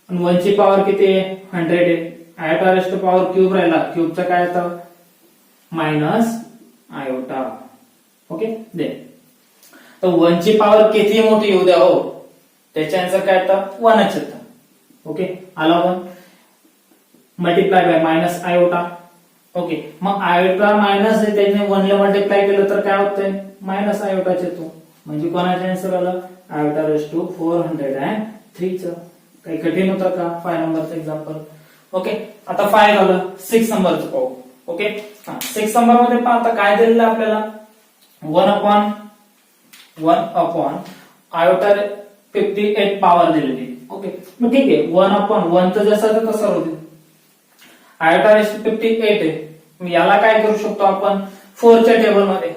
आणि 1 ची पॉवर किती आहे, 100 आहे. आयोटा रेस्ट पॉवर क्यूब राहिला, क्यूबचं काय येतं, मायनस आयोटा. ओके, दे. तर 1 ची पॉवर किती मोठी येऊ द्या हो, त्याच्या आन्सर काय येतं, 1च येतं. ओके, आला 1 multiply by minus iota. Okay, मग आयोटा मायनस आहे त्याने 1 ला मल्टिप्लाय केलं तर काय होतंय, मायनस आयोटाच येतो. म्हणजे कोणाचे आन्सर आलं, आयोटा रेस टू 403 च. काही कठीण होतं का 5 नंबरचं एक्झाम्पल. ओके, आता 5 झालं. 6 नंबरचं पाहू. ओके, 6 नंबर मध्ये पाहता काय दिलेलं आपल्याला, 1 अपॉन आयोटा 58 पॉवर दिलेली. ओके, मग ठीक आहे, 1/1 तर जसं तसं होते. आयोटा रेस 58 आहे, याला काय करू शकतो आपण, 4 च्या टेबल मध्ये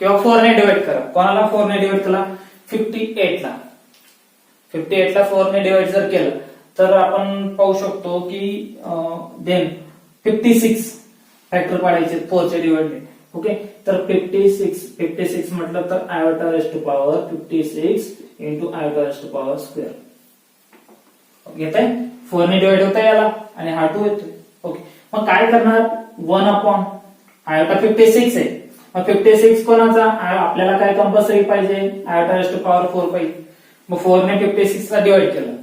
किंवा 4 ने डिवाइड करा. कोणाला 4 ने डिवाइड केला, 58 ला. 58 ला 4 ने डिवाइड जर केलं तर आपण पाहू शकतो की देन 56 फॅक्टर पाडायचे 4 च्या डिवाइड. ओके, तर 56 म्हटलं तर iota race to power 56 into iota race to power square. घेत आहे, 4 ने डिवाइड होता याला आणि हा 2 येतोय. ओके, मग काय करणार, 1 अपॉन आयोटा 56 आहे. मग 56 कोणाचा, आपल्याला काय कंपल्सरी पाहिजे, आयोटा रेस टू पॉवर 4 पाहिजे. मग 4 ने 56 ला डिवाइड केलं.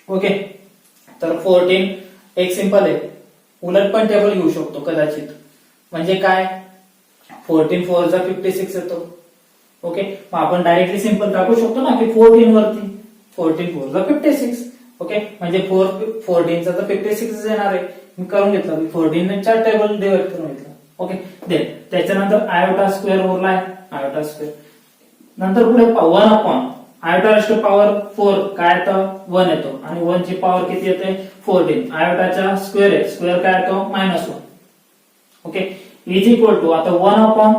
ओके, तर 14 एक सिंपल आहे, उलट पण टेबल घेऊ शकतो कदाचित. म्हणजे काय, 14 4 चा 56 येतो. ओके, मग आपण डायरेक्टली सिंपल टाकू शकतो ना की 14 वरती 14 4 चा 56. ओके, म्हणजे 14 चा तर 56 येणार आहे. मी करून घेतलं, 14 ने 4 टेबल डिवाइड करून घेतलं. ओके, देन त्याच्यानंतर आयोटा स्क्वेअर उरलाय, आयोटा स्क्वेअर. नंतर पुढे 1 upon iota race to power 4 काय येतं, 1 येतो. आणि 1 ची पॉवर किती येते, 14. आयोटाचा स्क्वेअर आहे, स्क्वेअर काय येतो, -1. ओके, इज इक्वल टू आता 1 अपॉन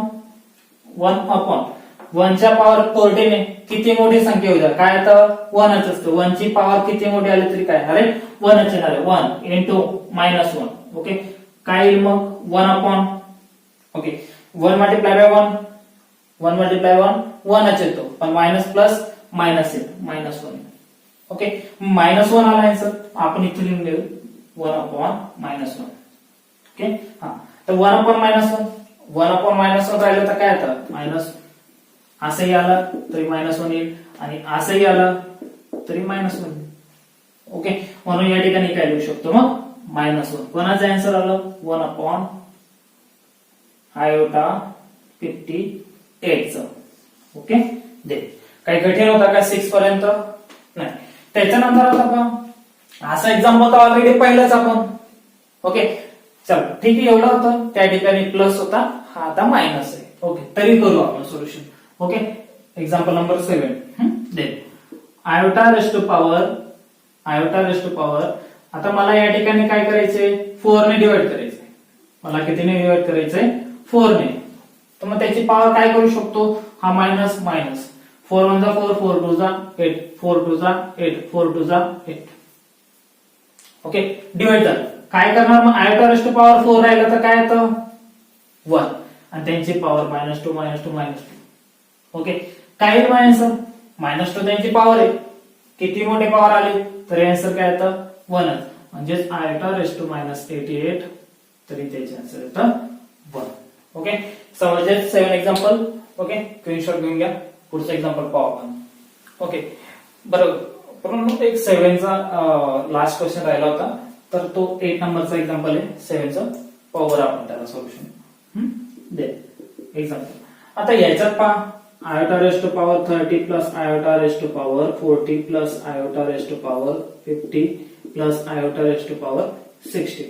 1 च्या पॉवर 14 आहे. किती मोठी संख्या होईल, काय येतं, 1च असतं. 1 ची पॉवर किती मोठी आली तरी काय, अरे 1च येणार आहे. 1 इंटू -1. ओके, काय येईल मग 1 upon, okay 1 multiply by 1 multiply 1च येतो. पण मायनस प्लस मायनस येईल, -1. ओके, -1 आला आन्सर. आपण इथे लिहून घेऊ 1 अपॉन -1. ओके, हा, तर 1 अपॉन -1 राहिलं तर काय येतं, मायनस. असंही आलं तरी -1 येईल आणि असंही आलं तरी -1 येईल. ओके, म्हणून या ठिकाणी काय लिहू शकतो मग -1. कोणाचं आन्सर आलं, 1 अपॉन आयोटा 58 च. ओके, दे. काही कठीण होता का 6 पर्यंत, नाही. त्याच्यानंतर आता पहा, असा एक्झाम होता ऑलरेडी पहिलाच आपण. ओके, चल ठीक आहे, एवढं होतं. त्या ठिकाणी प्लस होता, हा आता मायनस आहे. ओके, तरी करू आपण solution. Okay, example number 7. Then iota race to power iota rest to power, आता मला या ठिकाणी काय करायचंय, 4 ने डिवाइड करायचंय. मला कितीने डिवाइड करायचंय, 4 ने. तर मग त्याची पॉवर काय करू शकतो, हा मायनस मायनस, 4 1 जा 4, 4 2 जा 8, 4 2 जा 8, 4 2 जा 8. ओके, डिवाइड झालं. काय करणार मग, आयोटा रेस्ट टू पॉवर 4 राहिला तर काय येतं, 1, आणि त्यांची पॉवर -2 -2. ओके, काय येईल आन्सर, -2 त्यांची पॉवर आहे. किती मोठे पॉवर आले तर आन्सर काय येतं, 1. म्हणजेच आयोटा रेस्ट टू -88 तरी त्याचे आन्सर येतं 1. ओके, समजले 7 एक्झाम्पल. ओके, स्क्रीनशॉट घेऊन घ्या. पुढचं एक्झाम्पल पाहू आपण. ओके, बरोबर. एक 7चा लास्ट क्वेश्चन राहिला होता, तर तो 8 नंबरचा एक्झाम्पल आहे 7चा. पाहू आपण त्याला सोल्युशन. दे एक्झाम्पल. आता याच्यात पहा, iota rest to power 30 plus iota rest to power 40 plus iota rest to power 50 plus iota rest to power 60.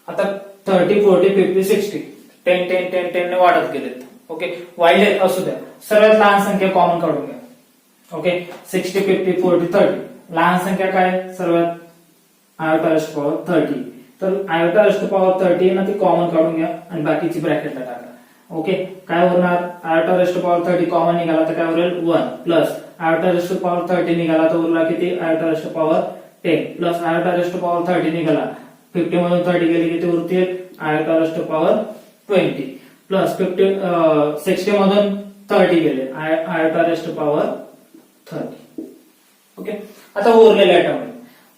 आता 30 40 50 60 10 10 10 10 ने वाढत गेलेत. ओके, वाढले असू द्या, सर्वात लहान संख्या कॉमन काढून घ्या. ओके, 60 50 40 30, लहान संख्या काय सर्वात, आयोटा रेस्ट टू पॉवर 30. तर आयोटा रेस्ट टू पॉवर 30 ना ती कॉमन काढून घ्या आणि बाकीची ब्रॅकेटला टाका. ओके, काय होणार, iota rest to power 30 common निघाला तर काय होईल 1 plus iota rest to power 30 निघाला तर उरला किती, iota rest to power 10 plus iota rest to power 30 निघाला, 50 मधून 30 गेली किती उरतील, iota rest to power 20 plus 60 मधून 30 गेले, iota rest to power 30. Okay, आता उरलेल्या टर्म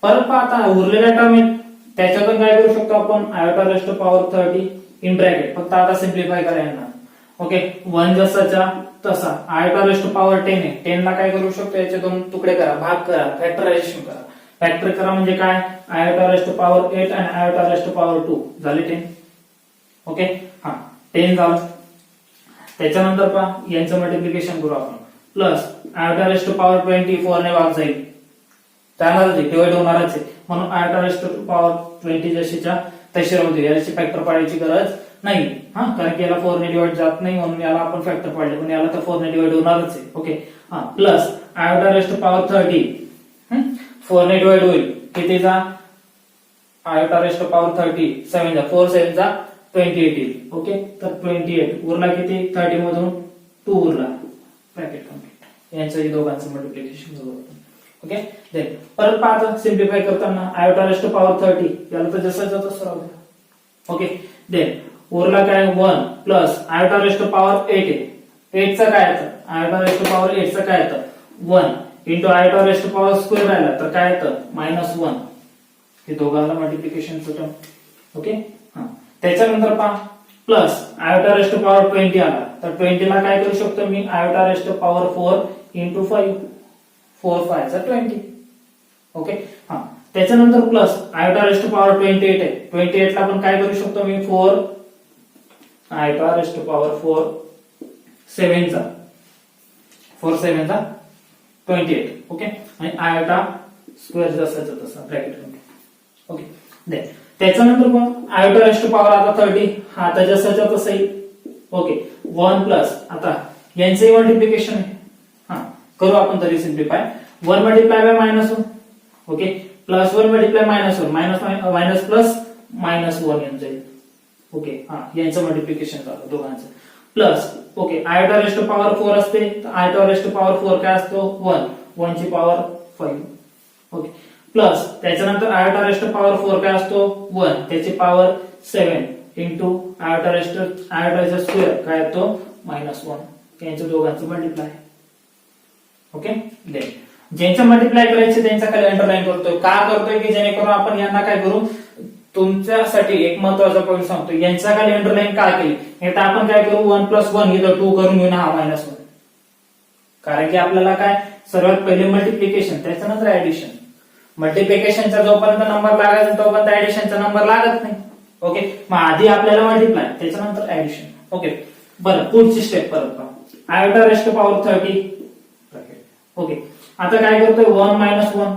परत पहा. आता उरलेल्या टर्म त्याच्यातून काय करू शकतो आपण, iota rest to power 30 in bracket, फक्त आता सिम्प्लिफाय करा यांना. ओके, 1 जसाच्या तसा, आयोटा रेस्ट टू पॉवर 10 आहे, 10 ला काय करू शकतो, याचे 2 तुकडे करा, भाग करा, फॅक्टरायझेशन करा. फॅक्टर करा म्हणजे काय, आयोटा रेस्ट टू पॉवर 8 आणि आयोटा रेस्ट टू पॉवर 2 झाले 10. ओके, हा 10 झालं. त्याच्यानंतर पहा, यांचं मल्टिप्लिकेशन करू आपण, plus iota rest to power 20 4 ने भाग जाईल, जाणारच आहे, डिवाइड होणारच आहे, म्हणून आयोटा रेस्ट टू पॉवर 20 जशीच्या तशी राहू दे, याची फॅक्टर पाडायची गरज नाही. हा, कारण की याला 4 ने डिवाइड जात नाही, म्हणून याला आपण फॅक्टर पाडले, पण याला तर 4 ने डिवाइड होणारच आहे. ओके, हा plus iota rest to power 30 4 ने डिवाइड होईल, कितीचा, आयोटा रेस्ट टू पॉवर 30 7 जा 4 7 जा 28 येईल. ओके, तर 28 उरला किती, 30 मधून 2 उरला, ब्रॅकेट कंप्लीट. यांचं दोघांचं मल्टिप्लिकेशन करू आपण. ओके, देन परत पाहता सिम्प्लिफाय करताना, आयोटा रेस्ट टू पॉवर 30 याला तर जसं तसं राहू द्या. ओके, देन उरला काय 1 plus iota rest to power 8 आहे, 8 चा काय येतं, आयोटा रेस्ट टू पॉवर 8 चा काय येतं 1 into iota rest to power square राहिला तर काय येतं -1. हे दोघांना मल्टिप्लिकेशनचं टर्म. ओके, हा त्याच्यानंतर पहा, plus iota rest to power 20 आला तर 20 ला काय करू शकतो मी, iota rest to power 4 into 5, 4 5 चा 20. ओके, हा त्याच्यानंतर plus iota rest to power 28 आहे, 28 ला पण काय करू शकतो मी, 4 आयोटा रेस्ट टू पॉवर 4 7 चा 4 7 चा 28. ओके, आणि आयोटा स्क्वेअर जसाचा तसा ब्रॅकेट. ओके, देन त्याच्यानंतर मग आयोटा रेस्ट टू पॉवर आता 30, हा आता जसाचा तसा. ओके, 1 प्लस आता यांचे मल्टिप्लिकेशन आहे, हा करू आपण तरी simplify. 1 multiply by -1. Okay, plus 1 multiply -1 minus plus -1 येऊन जाईल. ओके, हा यांचं मल्टिप्लिकेशन झालं दोघांचं. Plus okay, iota rest to power 4 असते, तर आयोटा रेस्ट टू पॉवर 4 काय असतो 1, 1 ची पॉवर 5. ओके, प्लस त्याच्यानंतर आयोटा रेस्ट टू पॉवर 4 काय असतो 1, त्याची पॉवर 7 इंटू आयोटाचा स्क्वेअर काय येतो -1. यांच्या दोघांचं मल्टिप्लाय. ओके, देन ज्यांचं मल्टिप्लाय करायचे त्यांचा खाली अंडरलाईन करतोय, का करतोय की जेणेकरून आपण यांना काय करू, तुमच्यासाठी एक महत्वाचा पॉईंट सांगतो, यांच्या खाली अंडरलाईन का केली, आता आपण काय करू 1 + 1 इथं 2 करून घेऊ ना, हा -1. कारण की आपल्याला काय सर्वात पहिले मल्टिप्लिकेशन त्याच्यानंतर ऍडिशन. मल्टिप्लिकेशनचा जोपर्यंत नंबर लागायचा तोपर्यंत ऍडिशनचा नंबर लागत नाही. ओके, मग आधी आपल्याला मल्टिप्लाय त्याच्यानंतर ऍडिशन. ओके, बरं पुढची स्टेप परत पहा, iota rest to power 30. Okay, आता काय करतोय 1 - 1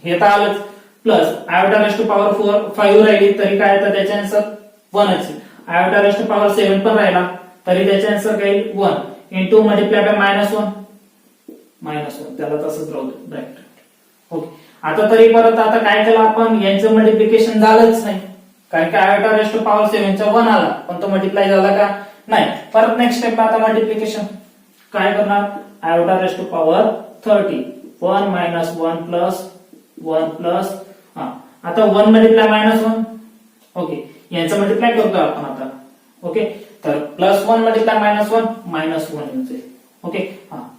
हे तर आलंच, plus iota rest to power 5 राहिली तरी काय येतं त्याच्या आन्सर 1च. आयोटा रेस्ट टू पॉवर 7 पण राहिला तरी त्याच्या आन्सर काय येईल 1 इंटू मल्टिप्लाय बाय -1, त्याला तसंच राहू दे ब्रॅकेट. ओके, आता तरी परत आता काय केलं आपण, यांचं मल्टिप्लिकेशन झालंच नाही, कारण की आयोटा रेस्ट टू पॉवर 7 चा 1 आला, पण तो मल्टिप्लाय झाला का नाही. परत नेक्स्ट स्टेप आता मल्टिप्लिकेशन काय करणार, iota rest to power 30 1 minus 1 plus 1 plus आता 1 मल्टिप्लाय मायनस 1. ओके, यांचं मल्टिप्लाय करतो आपण आता. ओके, तर प्लस 1 मल्टिप्लाय मायनस 1 मायनस 1 येते. Okay,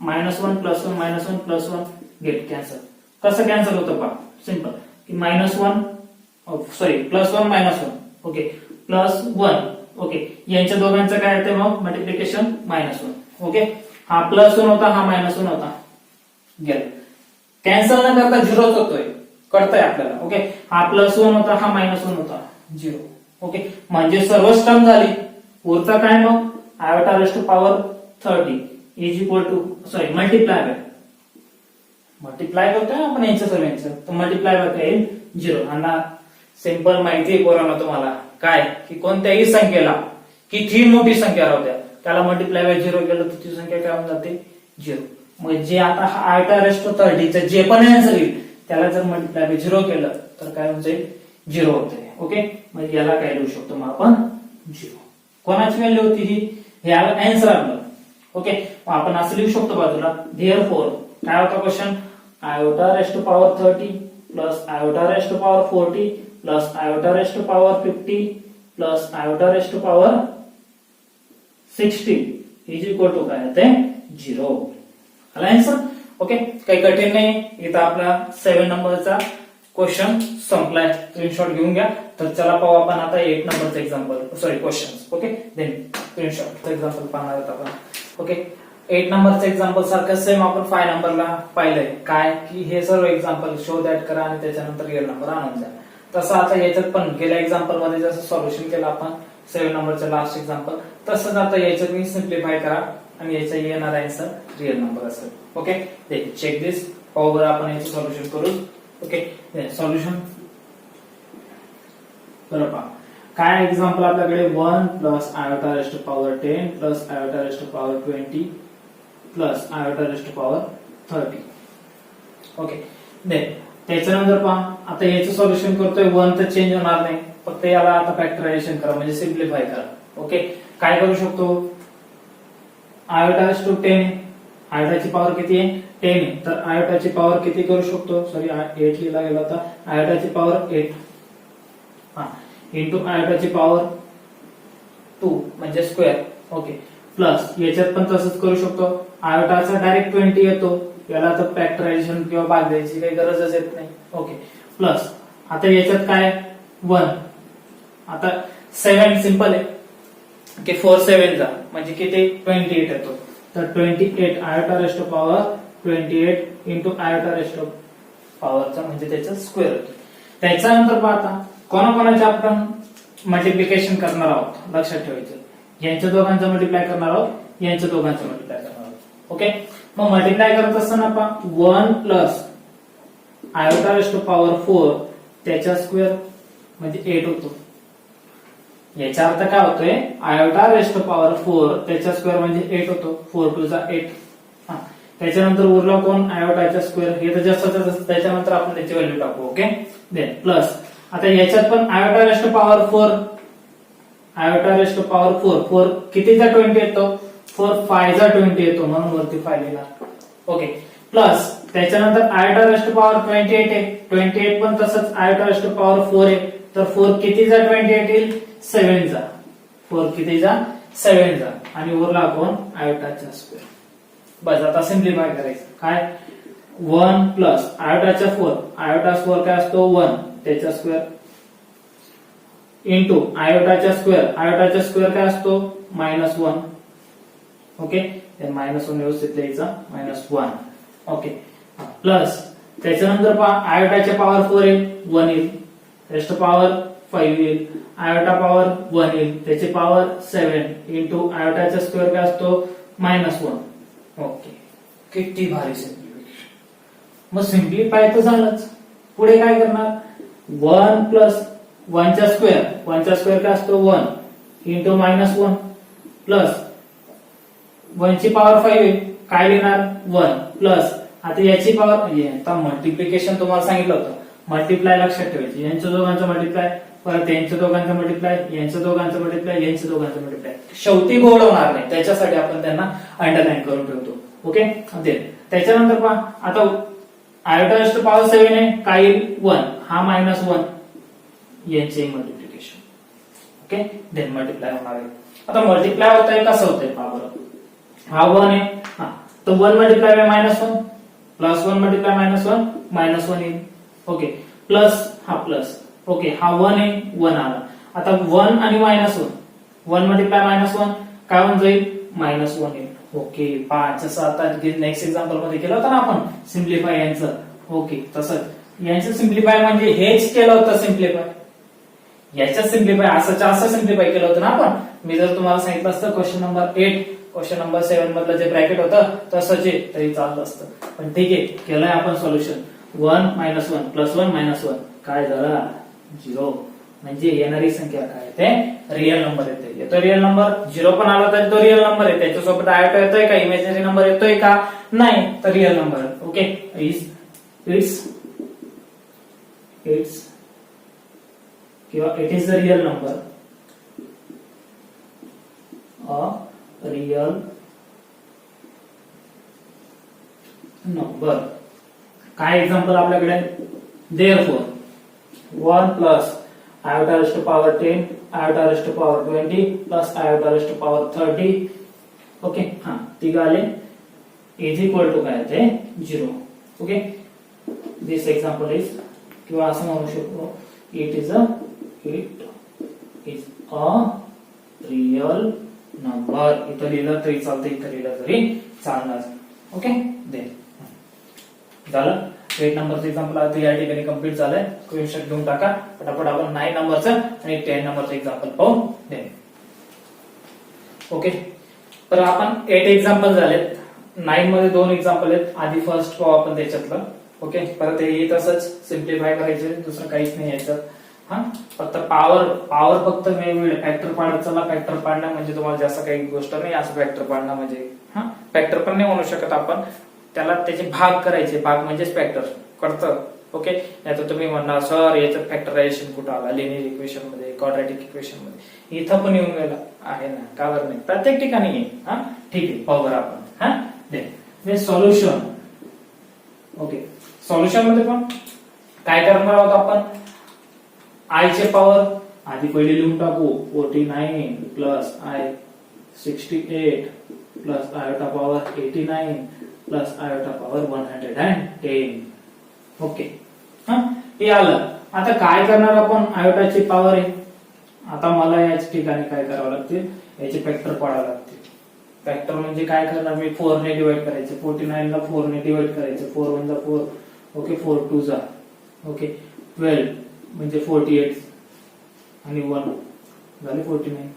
minus 1 plus 1 minus 1 plus 1 get cancel. कसं कॅन्सल होतं पहा, सिंपल की minus 1 sorry plus 1 minus 1. Okay, plus 1. Okay, यांच्या दोघांचं काय येते मग मल्टिप्लिकेशन मायनस 1. ओके, हा प्लस 1 होता, हा मायनस 1 होता, गेला कॅन्सल न करता झिरोच होतोय, कळतंय आपल्याला. ओके, हा प्लस 1 होता, हा मायनस 1 होता, झिरो. ओके, म्हणजे सर्वच टर्म झाली. उरता काय मग, iota rest to power 30 is equal to sorry multiply करतोय आपण यांच्या सर्वांचं, तर मल्टिप्लाय करता येईल 0. आणि सिंपल माहिती आहे पोरांनो तुम्हाला काय, की कोणत्याही संख्येला किती मोठी संख्या राहू द्या, त्याला मल्टिप्लाय बाय 0 केलं तर ती संख्या काय होऊन जाते 0. मग जे आता आयोटा रेस्ट टू 30 चं जे पण आन्सर येईल त्याला जर मल्टिप्लाय बाय 0 केलं तर काय होऊन जाईल 0 होते. ओके, म्हणजे याला काय लिहू शकतो मग आपण 0. कोणाची व्हॅल्यू होती ही, हे आन्सर आपलं. ओके, आपण असं लिहू शकतो बाजूला, देअरफॉर काय होता question, iota rest to power 30 plus iota rest to power 40 plus iota rest to power 50 plus iota rest to power 60 is equal to काय होते 0. आला आन्सर. ओके, काही कठीण नाही. इथं आपला 7 नंबरचा क्वेश्चन संपलाय, स्क्रीनशॉट घेऊन घ्या. तर चला पाहू आपण आता 8 नंबरचा example sorry question. Okay, then screenshot example पाहणार आहोत आपण. ओके, 8 नंबरचा एक्झाम्पल सारखं सेम आपण 5 नंबरला पाहिलंय काय, की हे सर्व एक्झाम्पल शो दॅट करा आणि त्याच्यानंतर रिअल नंबर आणून द्या. तसं आता याच्यात पण गेल्या एक्झाम्पल मध्ये जसं सॉल्युशन केलं आपण 7 नंबरचं लास्ट एक्झाम्पल, तसंच आता याच्यात मी सिम्प्लिफाय करा आणि याचा येणार आन्सर रिअल नंबर असेल. ओके, चेक दिस, पाहू बरं आपण याचं सॉल्युशन करू. ओके, सॉल्युशन बरं पहा काय एक्झाम्पल आपल्याकडे 1 plus iota rest to power 10 plus iota rest to power 20 plus iota rest to power 30. Okay, then त्याच्यानंतर पहा आता याचं सॉल्युशन करतोय, 1 तर चेंज होणार नाही, फक्त याला आता फॅक्टरायझेशन करा म्हणजे सिम्प्लिफाय करा. ओके, काय करू शकतो, आयोटा रेस्ट टू 10, आयोटाची पॉवर किती आहे 10 आहे, तर आयोटाची पॉवर किती करू शकतो, सॉरी 8 लिहिला गेला होता, आयोटाची पॉवर 8 इंटू आयोटाची पॉवर 2 म्हणजे स्क्वेअर. ओके, प्लस याच्यात पण तसंच करू शकतो, आयोटाचा डायरेक्ट 20 येतो, याला तर फॅक्टरायझेशन किंवा भाग द्यायची काही गरजच येत नाही. ओके, प्लस आता याच्यात काय 1, आता 7 सिंपल आहे की 4 7 जा म्हणजे किती 28 येतो, तर 28 iota rest to power 28 into iota rest to पॉवरचा म्हणजे त्याचा स्क्वेअर होतो. त्याच्यानंतर पाहता कोणाकोणाचे आपण मल्टिप्लिकेशन करणार आहोत, लक्षात ठेवायचं, यांच्या दोघांचं मल्टिप्लाय करणार आहोत, यांच्या दोघांचं मल्टिप्लाय करणार आहोत. ओके, मग मल्टिप्लाय करत असताना आपण 1 plus iota rest to power 4 त्याचा स्क्वेअर म्हणजे 8 होतो. याचा अर्थ काय होतोय, आयोटा रेस्ट टू पॉवर 4 त्याचा स्क्वेअर म्हणजे 8 होतो, 4 2 जा 8. त्याच्यानंतर उरला कोण, आयोटाचा स्क्वेअर, हे तर जसं त्याच्यानंतर आपण त्याची व्हॅल्यू टाकू. ओके, देन प्लस आता याच्यात पण iota rest to power 4, iota rest to power 4 4 कितीचा 20 येतो, 4 5 जा 20 येतो म्हणून वरती 5 लिहिला. ओके, प्लस त्याच्यानंतर आयोटा रेस्ट टू पॉवर 28 आहे, 28 पण तसंच आयोटा रेस्ट टू पॉवर 4 आहे, तर 4 कितीचा 28 येईल 7 जा, 4 कितीचा 7 जा आणि उरला कोण आयोटाचा स्क्वेअर. बस आता सिम्प्लिफाय करायचं काय, 1 प्लस आयोटाचा 4, आयोटा स्क्वेअर काय असतो 1 त्याचा स्क्वेअर इंटू आयोटाचा स्क्वेअर, आयोटाचा स्क्वेअर काय असतो -1. ओके, -1 व्यवस्थित लिहायचा -1. ओके, प्लस त्याच्यानंतर पहा आयोटाच्या पॉवर 4 येईल 1 येईल, रेस्ट पॉवर 5 येईल, आयोटा पॉवर 1 येईल, त्याची पॉवर 7 इंटू आयोटाचा स्क्वेअर काय असतो -1. ओके, किती भारी सिम्प्लिफिकेशन. मग सिम्प्लिफाय तर झालंच, पुढे काय करणार, 1 प्लस 1 चा स्क्वेअर, 1 चा स्क्वेअर काय असतो 1 इंटू -1 प्लस 1 ची पॉवर 5 आहे, काय लिहिणार 1 प्लस आता याची पॉवर आता मल्टिप्लिकेशन तुम्हाला सांगितलं होतं, मल्टिप्लाय लक्षात ठेवायची, यांच्या दोघांचं मल्टिप्लाय, परत यांच्या दोघांचं मल्टिप्लाय, यांच्या दोघांचं मल्टिप्लाय, यांच्या दोघांचं मल्टिप्लाय, शेवटी गोड होणार नाही, त्याच्यासाठी आपण त्यांना अंडरलाईन करून ठेवतो. ओके, त्याच्यानंतर पहा आता आयोटा रेस्ट टू पॉवर 7 आहे, काय 1, हा -1 यांचे मल्टिप्लिकेशन. ओके, देन मल्टिप्लाय होणार आहे. आता मल्टिप्लाय होत आहे कसं होतंय पहा बरं, हा 1 आहे, हा तो 1 मल्टिप्लाय बाय -1 प्लस 1 मल्टिप्लाय -1 -1 येईल. ओके, प्लस हा प्लस, ओके हा 1 आहे, 1 आला. आता 1 आणि -1 मल्टिप्लाय -1 काय होऊन जाईल, -1 येईल. ओके, 5 7 नेक्स्ट एक्झाम्पल मध्ये केलं होतं ना आपण सिम्प्लिफाय यांचं. ओके, तसंच यांचं सिम्प्लिफाय म्हणजे हेच केलं होतं सिम्प्लिफाय, याच्यात सिम्प्लिफाय असं सिम्प्लिफाय केलं होतं ना आपण. मी जर तुम्हाला सांगितलं असतं क्वेश्चन नंबर 8 क्वेश्चन नंबर 7 मधलं जे ब्रॅकेट होतं तसंच तरी चाललं असतं, पण ठीक आहे केलंय आपण सोल्युशन. 1 -1 प्लस 1 -1 काय झालं, 0. म्हणजे येणारी संख्या काय ते रिअल नंबर येतो रिअल नंबर. 0 पण आला तरी तो रिअल नंबर आहे, त्याच्यासोबत आयोटा येतोय का, इमेजिनरी नंबर येतोय का, नाही तर रिअल नंबर. ओके, इट्स किंवा it is the real number, a real number. काय एक्झाम्पल आपल्याकडे, therefore 1 plus iota raised to power 10 iota raised to power 20 plus iota raised to power 30. Okay, हा ती आले इज इक्वल टू काय ते 0. Okay, this example is, किंवा असं म्हणू शकतो it is a real number. इथं लिहिलं तरी चालतं, इथं लिहिलं तरी चालणार. ओके, दे झालं 8 नंबरचं एक्झाम्पल आता या ठिकाणी कंप्लीट झालंय. क्वेश्चन घेऊन टाका पटापट. आपण 9 नंबरचं आणि 10 नंबरचं एक्झाम्पल पाहू दे. ओके, तर आपण 8 एक्झाम्पल झालेत, 9 मध्ये 2 एक्झाम्पल आहेत. आधी फर्स्ट पाहू आपण त्याच्यातलं. ओके, परत हे तसंच सिम्प्लिफाय करायचे, दुसरं काहीच नाही याच्यात. हा फक्त पॉवर फक्त वेगवेगळे फॅक्टर पाडत चला. फॅक्टर पाडणं म्हणजे तुम्हाला जास्त काही गोष्ट नाही, असं फॅक्टर पाडणं म्हणजे हा फॅक्टर पण नाही म्हणू शकत आपण त्याला, त्याचे भाग करायचे, भाग म्हणजेच फॅक्टर करतं. ओके, नाही तुम्ही म्हणणार सर याच्यात फॅक्टरायझेशन कुठं आला, लिनियर इक्वेशन मध्ये, क्वाड्रॅटिक इक्वेशन मध्ये, इथं पण येऊन गेला आहे ना, का बरं नाही, प्रत्येक ठिकाणी आहे. हा ठीक आहे, पाहू बरं आपण. हा दे सॉल्युशन. ओके, सॉल्युशन मध्ये पण काय करणार आहोत आपण, आय चे पॉवर आधी पहिले लिहून टाकू, 49 plus I 68 plus iota power 89 plus iota power 110. Okay, हा हे आलं. आता काय करणार आपण, आयोटाची पॉवर आहे. आता मला याच ठिकाणी काय करावं लागते, याचे फॅक्टर पाडावं लागते. फॅक्टर म्हणजे काय करणार मी, 4 ने डिवाइड करायचे, 49 ला 4 ने डिवाइड करायचे, 4 1 जा 4. ओके, 4 2 जा. ओके, 12 म्हणजे 48 आणि 1 झाले 49.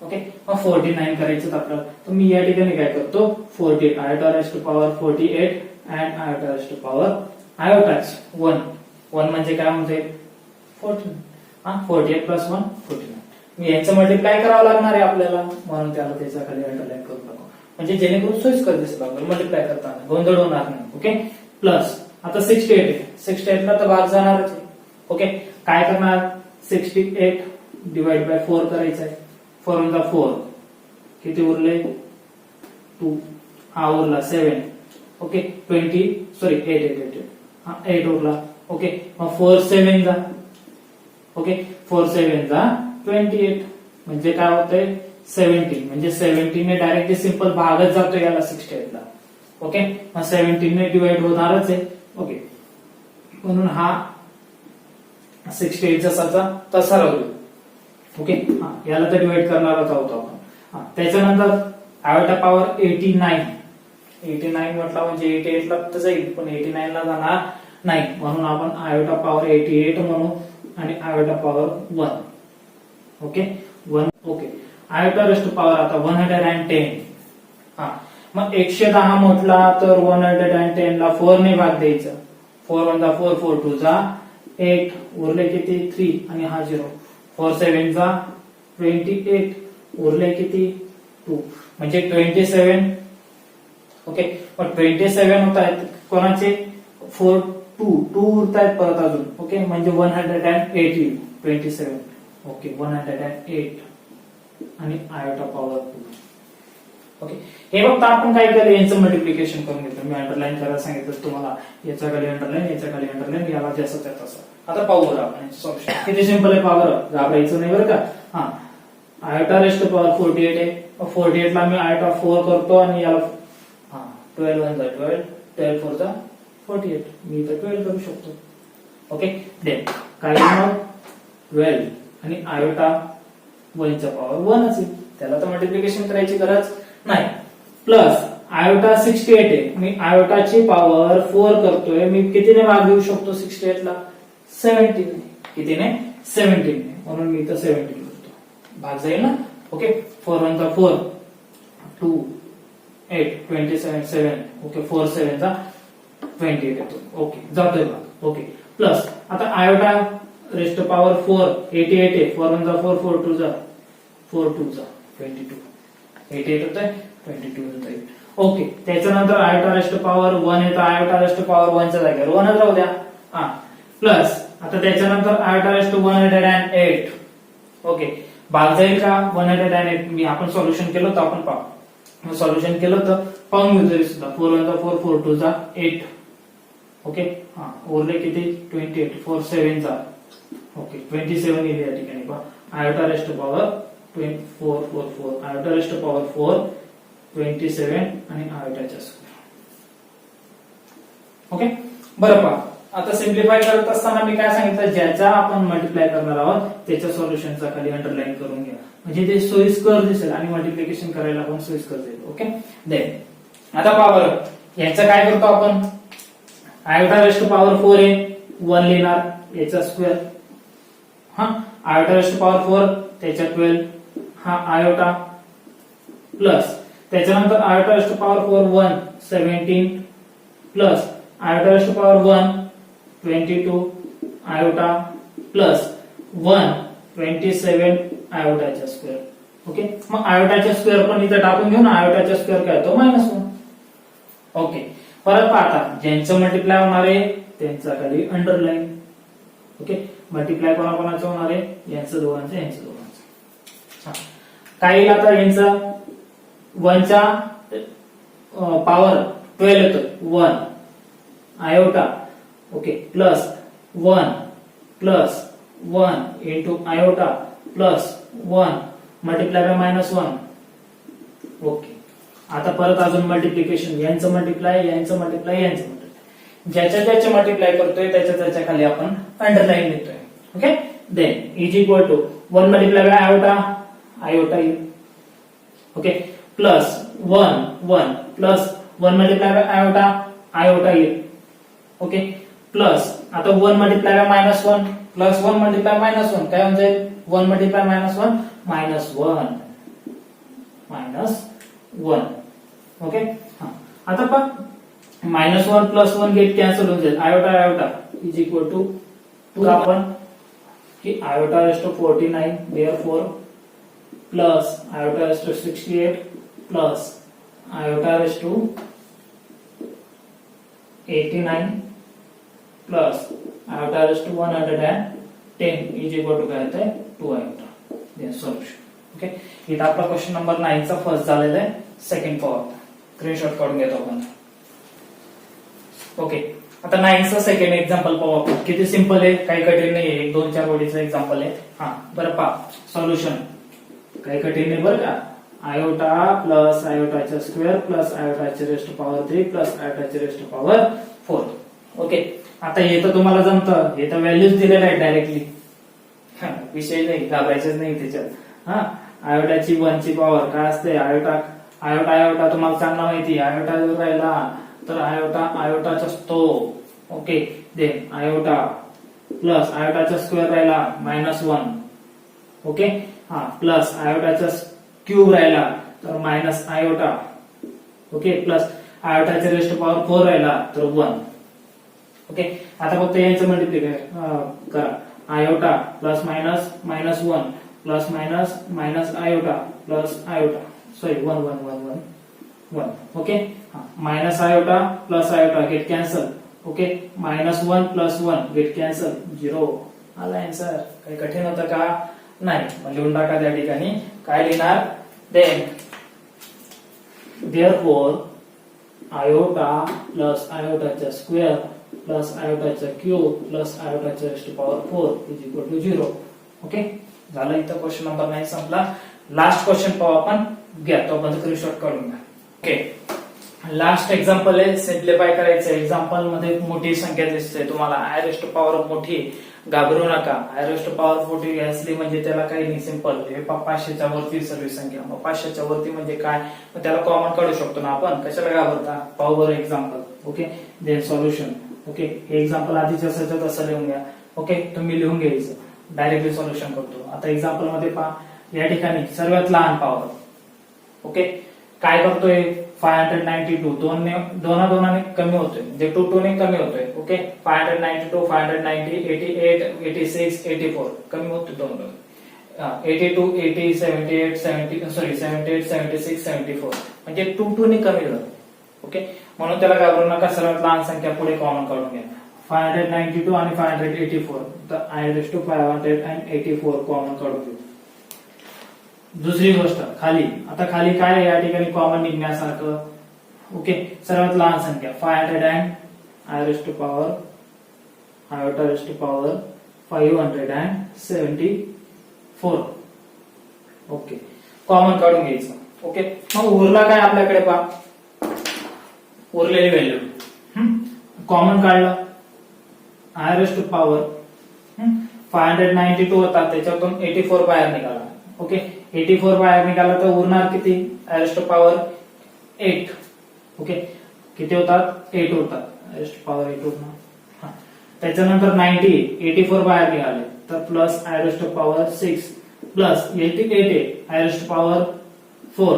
ओके, मग 49 करायचं आपल्याला. तर मी या ठिकाणी काय करतो, 48 iota rest to power 48 and iota rest to power आयोटाच 1 म्हणजे काय म्हणते 14. हा 48 प्लस 1 49. मी यांचं मल्टिप्लाय करावं लागणार आहे आपल्याला, म्हणून त्याला त्याच्या खाली अंडरलाईन करून टाकू, म्हणजे जेणेकरून सोयीस्कर दिसलं आपल्याला मल्टिप्लाय करताना, गोंधळ होणार नाही. ओके, प्लस आता 68 आहे, 68 ला तर भाग जाणारच आहे. ओके, काय करणार, 68 डिवाइड बाय 4 करायचं आहे. 4 1 जा 4, किती उरले 2, हा उरला 7. ओके, 8 हा 8 उरला. ओके, मग 4 7 जा. ओके, 4 7 जा 28 म्हणजे काय होतंय 17, म्हणजे 17 ने डायरेक्टली सिंपल भागच जातो याला 68 ला. ओके, मग 17 ने डिवाइड होणारच आहे. ओके, म्हणून हा 68 जसाचा तसा राहू. ओके, हा याला तर डिवाइड करणारच आहोत आपण. हा त्याच्यानंतर आयोटा पॉवर 89 म्हटला म्हणजे 88 ला तर जाईल, पण 89 ला जाणार नाही, म्हणून आपण आयोटा पॉवर 88 म्हणू आणि iota power 1. Okay, 1. Okay, iota rest to power आता 110. हा मग 110 म्हटला तर 110 ला 4 ने भाग द्यायचा. 4 1 जा 4, 4 2 जा 8, उरले किती 3 आणि हा 0. 4 7 जा 28, उरले किती 2, म्हणजे 27. ओके, मग 27 होत आहेत कोणाचे 4 2 उरत आहेत परत अजून. ओके, म्हणजे 108 येईल 27. ओके, 108 आणि आयोटा पॉवर 2. ओके, हे फक्त आपण काय केलं यांचं मल्टिप्लिकेशन करून घेतो. मी अंडरलाईन करायला सांगितलं तुम्हाला, याच्या खाली अंडरलाईन, याच्या खाली अंडरलाईन, याला जसं त्या तसं. आता पाहू बरं आपण सॉल्युशन किती सिंपल आहे. पॉवर घाबरायचं नाही बरं का. हा, आयोटा रेस्ट पॉवर 48 आहे. 48 ला मी आयोटा 4 करतो आणि याला 12 1 12, 12 4 जा 48. मी इथं 12 करू शकतो. ओके, देन काय मग 12 आणि आयोटा 1 चा पॉवर 1 असेल, त्याला तर मल्टिप्लिकेशन करायची गरज नाही. प्लस आयोटा 68 आहे, मी आयोटाची पॉवर 4 करतोय. मी कितीने भाग घेऊ शकतो 68 ला? 17 ने. कितीने? 17 ने. म्हणून मी इथं 17 करतो, भाग जाईल ना. ओके, 4 1 4 2 8 27 7. ओके, 4 7 चा 28 येतो. ओके, जातोय भाग. ओके, प्लस आता आयोटा रेस्ट पॉवर 4 88 आहे. 4 1 4 4 2 जा 4 2 जा 22. 88 होतंय, 22 होतंय. ओके, त्याच्यानंतर आयोटा रेस्ट पॉवर 1 येतो. आयोटा रेस्ट पॉवर 1 च्या जागेवर 1 राहू द्या. हा, प्लस आता त्याच्यानंतर आयोटा रेस्ट 108. ओके, भाग जाईल का 108? मी आपण सॉल्युशन केलं तर आपण पाहू. सॉल्युशन केलं तर पाहून घेऊ तरी सुद्धा. 4 1 4 4 2 जा 8. ओके, हा, उरले किती 28. 4 7 जा. ओके, 27 येईल या ठिकाणी. पहा, iota rest power 4 4 4, iota rest power 4 27 आणि आयोटाच्या स्क्वेअर. ओके, बरं पहा, आता सिम्प्लिफाय करत असताना मी काय सांगितलं, ज्याचा आपण मल्टिप्लाय करणार आहोत त्याच्या सॉल्युशनचा खाली अंडरलाईन करून घ्या, म्हणजे ते सोयीस्कर दिसेल आणि मल्टिप्लिकेशन करायला पण सोयीस्कर जाईल. ओके, देन आता पहा बरं, याचं काय करतो आपण. आयोटा रेस्ट पॉवर 4 आहे, 1 लिहिणार, याचा स्क्वेअर. हा, आयोटा रेस्ट पॉवर 4 त्याच्या 12, हा आयोटा, प्लस त्याच्यानंतर iota rest power 4 1 17, plus iota rest power 1 22 iota, plus 1 27 आयोटाच्या स्क्वेअर. ओके, मग आयोटाच्या स्क्वेअर पण इथे टाकून घेऊ ना. आयोटाच्या स्क्वेअर काय होतो -1. ओके, परत पाहता ज्यांचं मल्टिप्लाय होणार आहे त्यांचा खाली अंडरलाईन. ओके, मल्टिप्लाय कोणाकोणाचं होणार आहे, यांचं दोघांचं, यांचं दोघांचं. काय येईल आता यांचं 1 चा पॉवर 12 येतो 1 iota. Okay, plus 1 plus 1 into iota plus 1 multiply by -1. Okay, आता परत अजून मल्टिप्लिकेशन, यांचं मल्टिप्लाय, यांचं मल्टिप्लाय, यांचं मल्टिप्लाय. ज्याच्या ज्याचे मल्टिप्लाय करतोय त्याच्या त्याच्या खाली आपण अंडरलाईन देतोय. Okay, then is equal to 1 multiply by iota, iota येईल. Okay, plus 1 1 plus 1 multiply by iota, iota येईल. ओके, प्लस आता 1 मल्टिप्लाय बाय -1 प्लस 1 मल्टिप्लाय -1 काय होऊन जाईल, 1 मल्टिप्लाय -1 -1. ओके, हा, आता पहा -1 प्लस 1 गेट कॅन्सल होऊन जाईल. Iota iota is equal to 2 आपण की iota raised 49 therefore plus iota raised 68 plus iota raised 89 plus iota raised 110 is equal to काय होतंय 2 आयोटा. सॉल्युशन. ओके, इथं आपला क्वेश्चन नंबर 9 चा फर्स्ट झालेला आहे. सेकंड पॉवर स्क्रीनशॉट काढून घेतो आपण. ओके, आता 9 चा सेकंड एक्झाम्पल पाहू आपण. किती सिंपल आहे, काही कठीण नाही, 1 2 4 ओळीचं एक्झाम्पल आहे. हा, बरं पहा सॉल्युशन, काही कठीण नाही बरं का. आयोटा प्लस आयोटाच्या स्क्वेअर प्लस आयोटाचे रेस्ट पॉवर 3 प्लस आयोटाचे रेस्ट पॉवर 4. ओके, आता हे तर तुम्हाला जमतं, हे तर व्हॅल्यूज दिलेल्या आहेत डायरेक्टली, विषय नाही, घाबरायचेच नाही त्याच्यात. हा, आयोटाची 1 ची पॉवर काय असते, आयोटा आयोटा आयोटा तुम्हाला चांगला माहिती. आयोटा जर राहिला तर आयोटा आयोटाचा असतो. ओके, देन आयोटा प्लस आयोटाचा स्क्वेअर राहिला -1. ओके, हा, प्लस आयोटाचा क्यूब राहिला तर मायनस आयोटा. ओके, प्लस आयोटाचे रेस्ट पॉवर 4 राहिला तर 1. ओके, आता फक्त यांचं मल्टिप्लिकेशन करा. Iota plus minus -1 plus minus minus iota plus iota, sorry 1 1 1 1 1 okay. Minus iota plus iota get cancel. Okay. -1 + 1 get cancel 0. आला आन्सर. काही कठीण होतं का? नाही. मग लिहून टाका त्या ठिकाणी. काय लिहिणार? देन therefore आयोटा प्लस आयोटाचा स्क्वेअर प्लस आयोटाचा क्यूब प्लस आयोटाचा रेस्ट टू पॉवर 4 = 0. ओके. झालं. इथं क्वेश्चन नंबर 9 संपला. लास्ट क्वेश्चन पाहू आपण. घ्या तो बंद करू शॉर्ट काढून घ्या. ओके. लास्ट एक्झाम्पल आहे. सिम्प्लिफाय करायचं. एक्झाम्पल मध्ये मोठी संख्या दिसते तुम्हाला. आय रेस्ट टू पॉवर मोठी. घाबरू नका. आय रेस्ट टू पॉवर 40 असली म्हणजे त्याला काही नाही. सिंपल. हे 500च्या वरती सर्व संख्या. मग 500च्या वरती म्हणजे काय? मग त्याला कॉमन काढू शकतो ना आपण. कशाला घाबरता? पाहू बरं example. Okay. Then solution. Okay. हे एक्झाम्पल आधीच असायचं तसं लिहून घ्या. ओके. तुम्ही लिहून घ्यायचं. डायरेक्टली सोल्युशन करतो. आता एक्झाम्पल मध्ये पहा. या ठिकाणी सर्वात लहान पॉवर. ओके. काय करतोय? 592 दोनाने कमी होतोय. म्हणजे 2 ने कमी होतोय. ओके. 592 590 88 86 84 कमी होतोय 2. 82 80 78 78 76 74 म्हणजे 2 ने कमी होतं. ओके. म्हणून त्याला घाबरू नका. सर्वात लहान संख्या पुढे कॉमन काढून घ्या. 592 आणि 584 तर आय रेस्ट टू 584 कॉमन काढून घेऊ. दुसरी गोष्ट खाली. आता खाली काय आहे? या ठिकाणी कॉमन निघण्यासारखं. ओके. सर्वात लहान संख्या 500 and I raised to power iota rest to power 574. Okay. Common काढून घ्यायचं. ओके. मग उरला काय आपल्याकडे? पहा उरलेली व्हॅल्यू. कॉमन काढलं. आय रेस्ट टू पॉवर 592 होता. त्याच्यातून 84 बाहेर निघाला. ओके. 84 बाहेर निघाला तर उरणार किती? I raised to power 8. Okay. किती होतात? 8 होतात. आय रेस्ट टू पॉवर 8 होणार. त्याच्यानंतर 90 84 बाहेर निघाले तर plus I raised to power 6 plus 88 I raised to power 4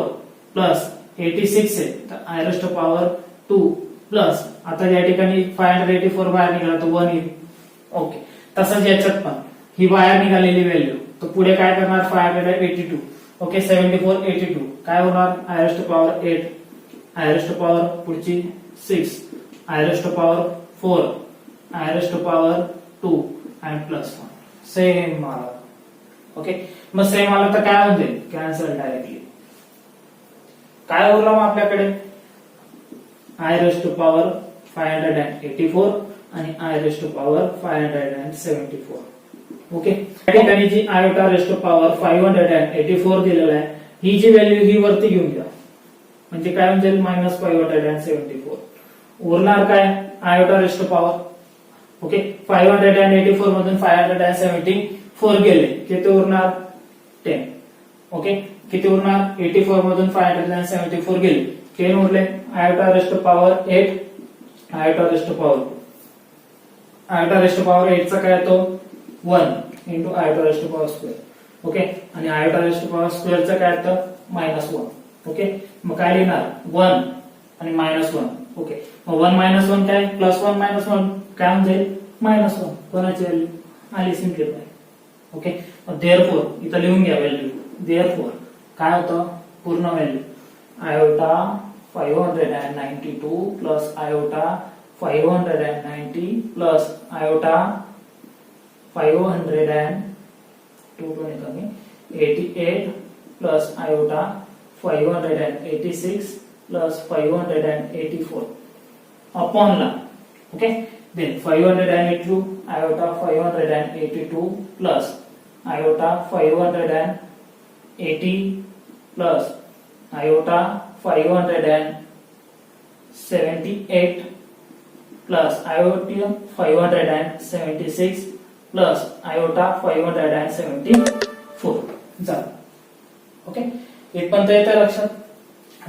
plus 86 आहे तर I raised to power 2 plus आता या ठिकाणी 584 बाहेर निघाला तर 1 येईल. ओके. तसंच याच्यात पण ही बाहेर निघालेली व्हॅल्यू तर पुढे काय करणार? 582. ओके. 74 82 काय होणार? I raised to power 8 I raised to power पुढची 6 I raised to power 4 I raised to power 2 आणि प्लस 1 सेम आला. ओके. मग सेम आला तर काय होते? Cancel directly. काय उरलं मग आपल्याकडे? आय रेस्ट टू पॉवर 584 आणि I raised to power 574. Okay. या ठिकाणी जी आयोटा रेस्ट टू पॉवर 584 दिलेला आहे ही जी व्हॅल्यू ही वरती घेऊन घ्या. म्हणजे काय म्हणजे -574. उरणार काय? Iota rest to power. Okay. 584 मधून 574 गेले. किती उरणार? 10. ओके. किती उरणार? 84 मधून 574 गेले. 10 उरले. Iota rest to power 8 iota rest to power iota rest to power 8 चा काय येतो? 1 into iota rest to power square. Okay. आणि आयोटा रेस्ट टू पॉवर स्क्वेअरचं काय येतं? -1. ओके. मग काय लिहिणार? 1 आणि -1. ओके. मग 1 - 1 काय? +1 - 1 काय होऊन जाईल? -1. कोणाची व्हॅल्यू आली? सिम्प्लिफाय. ओके. मग देअरफॉर इथं लिहून घ्या व्हॅल्यू. देअरफॉर काय होतं? पूर्ण value iota 592 plus iota 590 plus iota 588 plus iota 586 plus 584 upon ला. Okay. Then 582 iota 582 plus iota 580 plus iota 578 plus iota 576 plus iota 574 झालं. ओके. इथपर्यंत येतं लक्षात.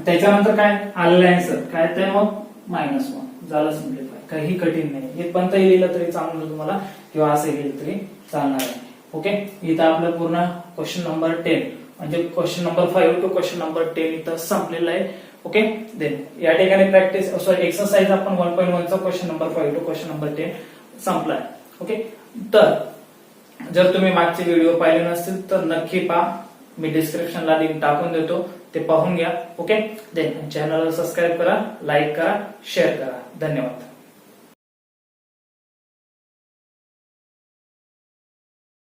त्याच्यानंतर काय आलेलं आन्सर काय ते? मग -1 झालं. सिम्प्लिफाय. काही कठीण नाही. इथपर्यंत लिहिलं तरी चांगलं तुम्हाला किंवा असं लिहिलं तरी चालणार आहे. ओके. इथं आपलं पूर्ण क्वेश्चन नंबर 10 म्हणजे question number 5 to question number 10 इथं संपलेलं आहे. ओके. देन या ठिकाणी प्रॅक्टिस एक्सरसाइज आपण 1.1 चा question number 5 to question number 10 संपलाय. ओके. तर जर तुम्ही मागचे व्हिडिओ पाहिले नसतील तर नक्की पहा. मी डिस्क्रिप्शनला लिंक टाकून देतो, ते पाहून घ्या. ओके, देन चॅनलला सबस्क्राईब करा, लाईक करा, शेअर करा. धन्यवाद.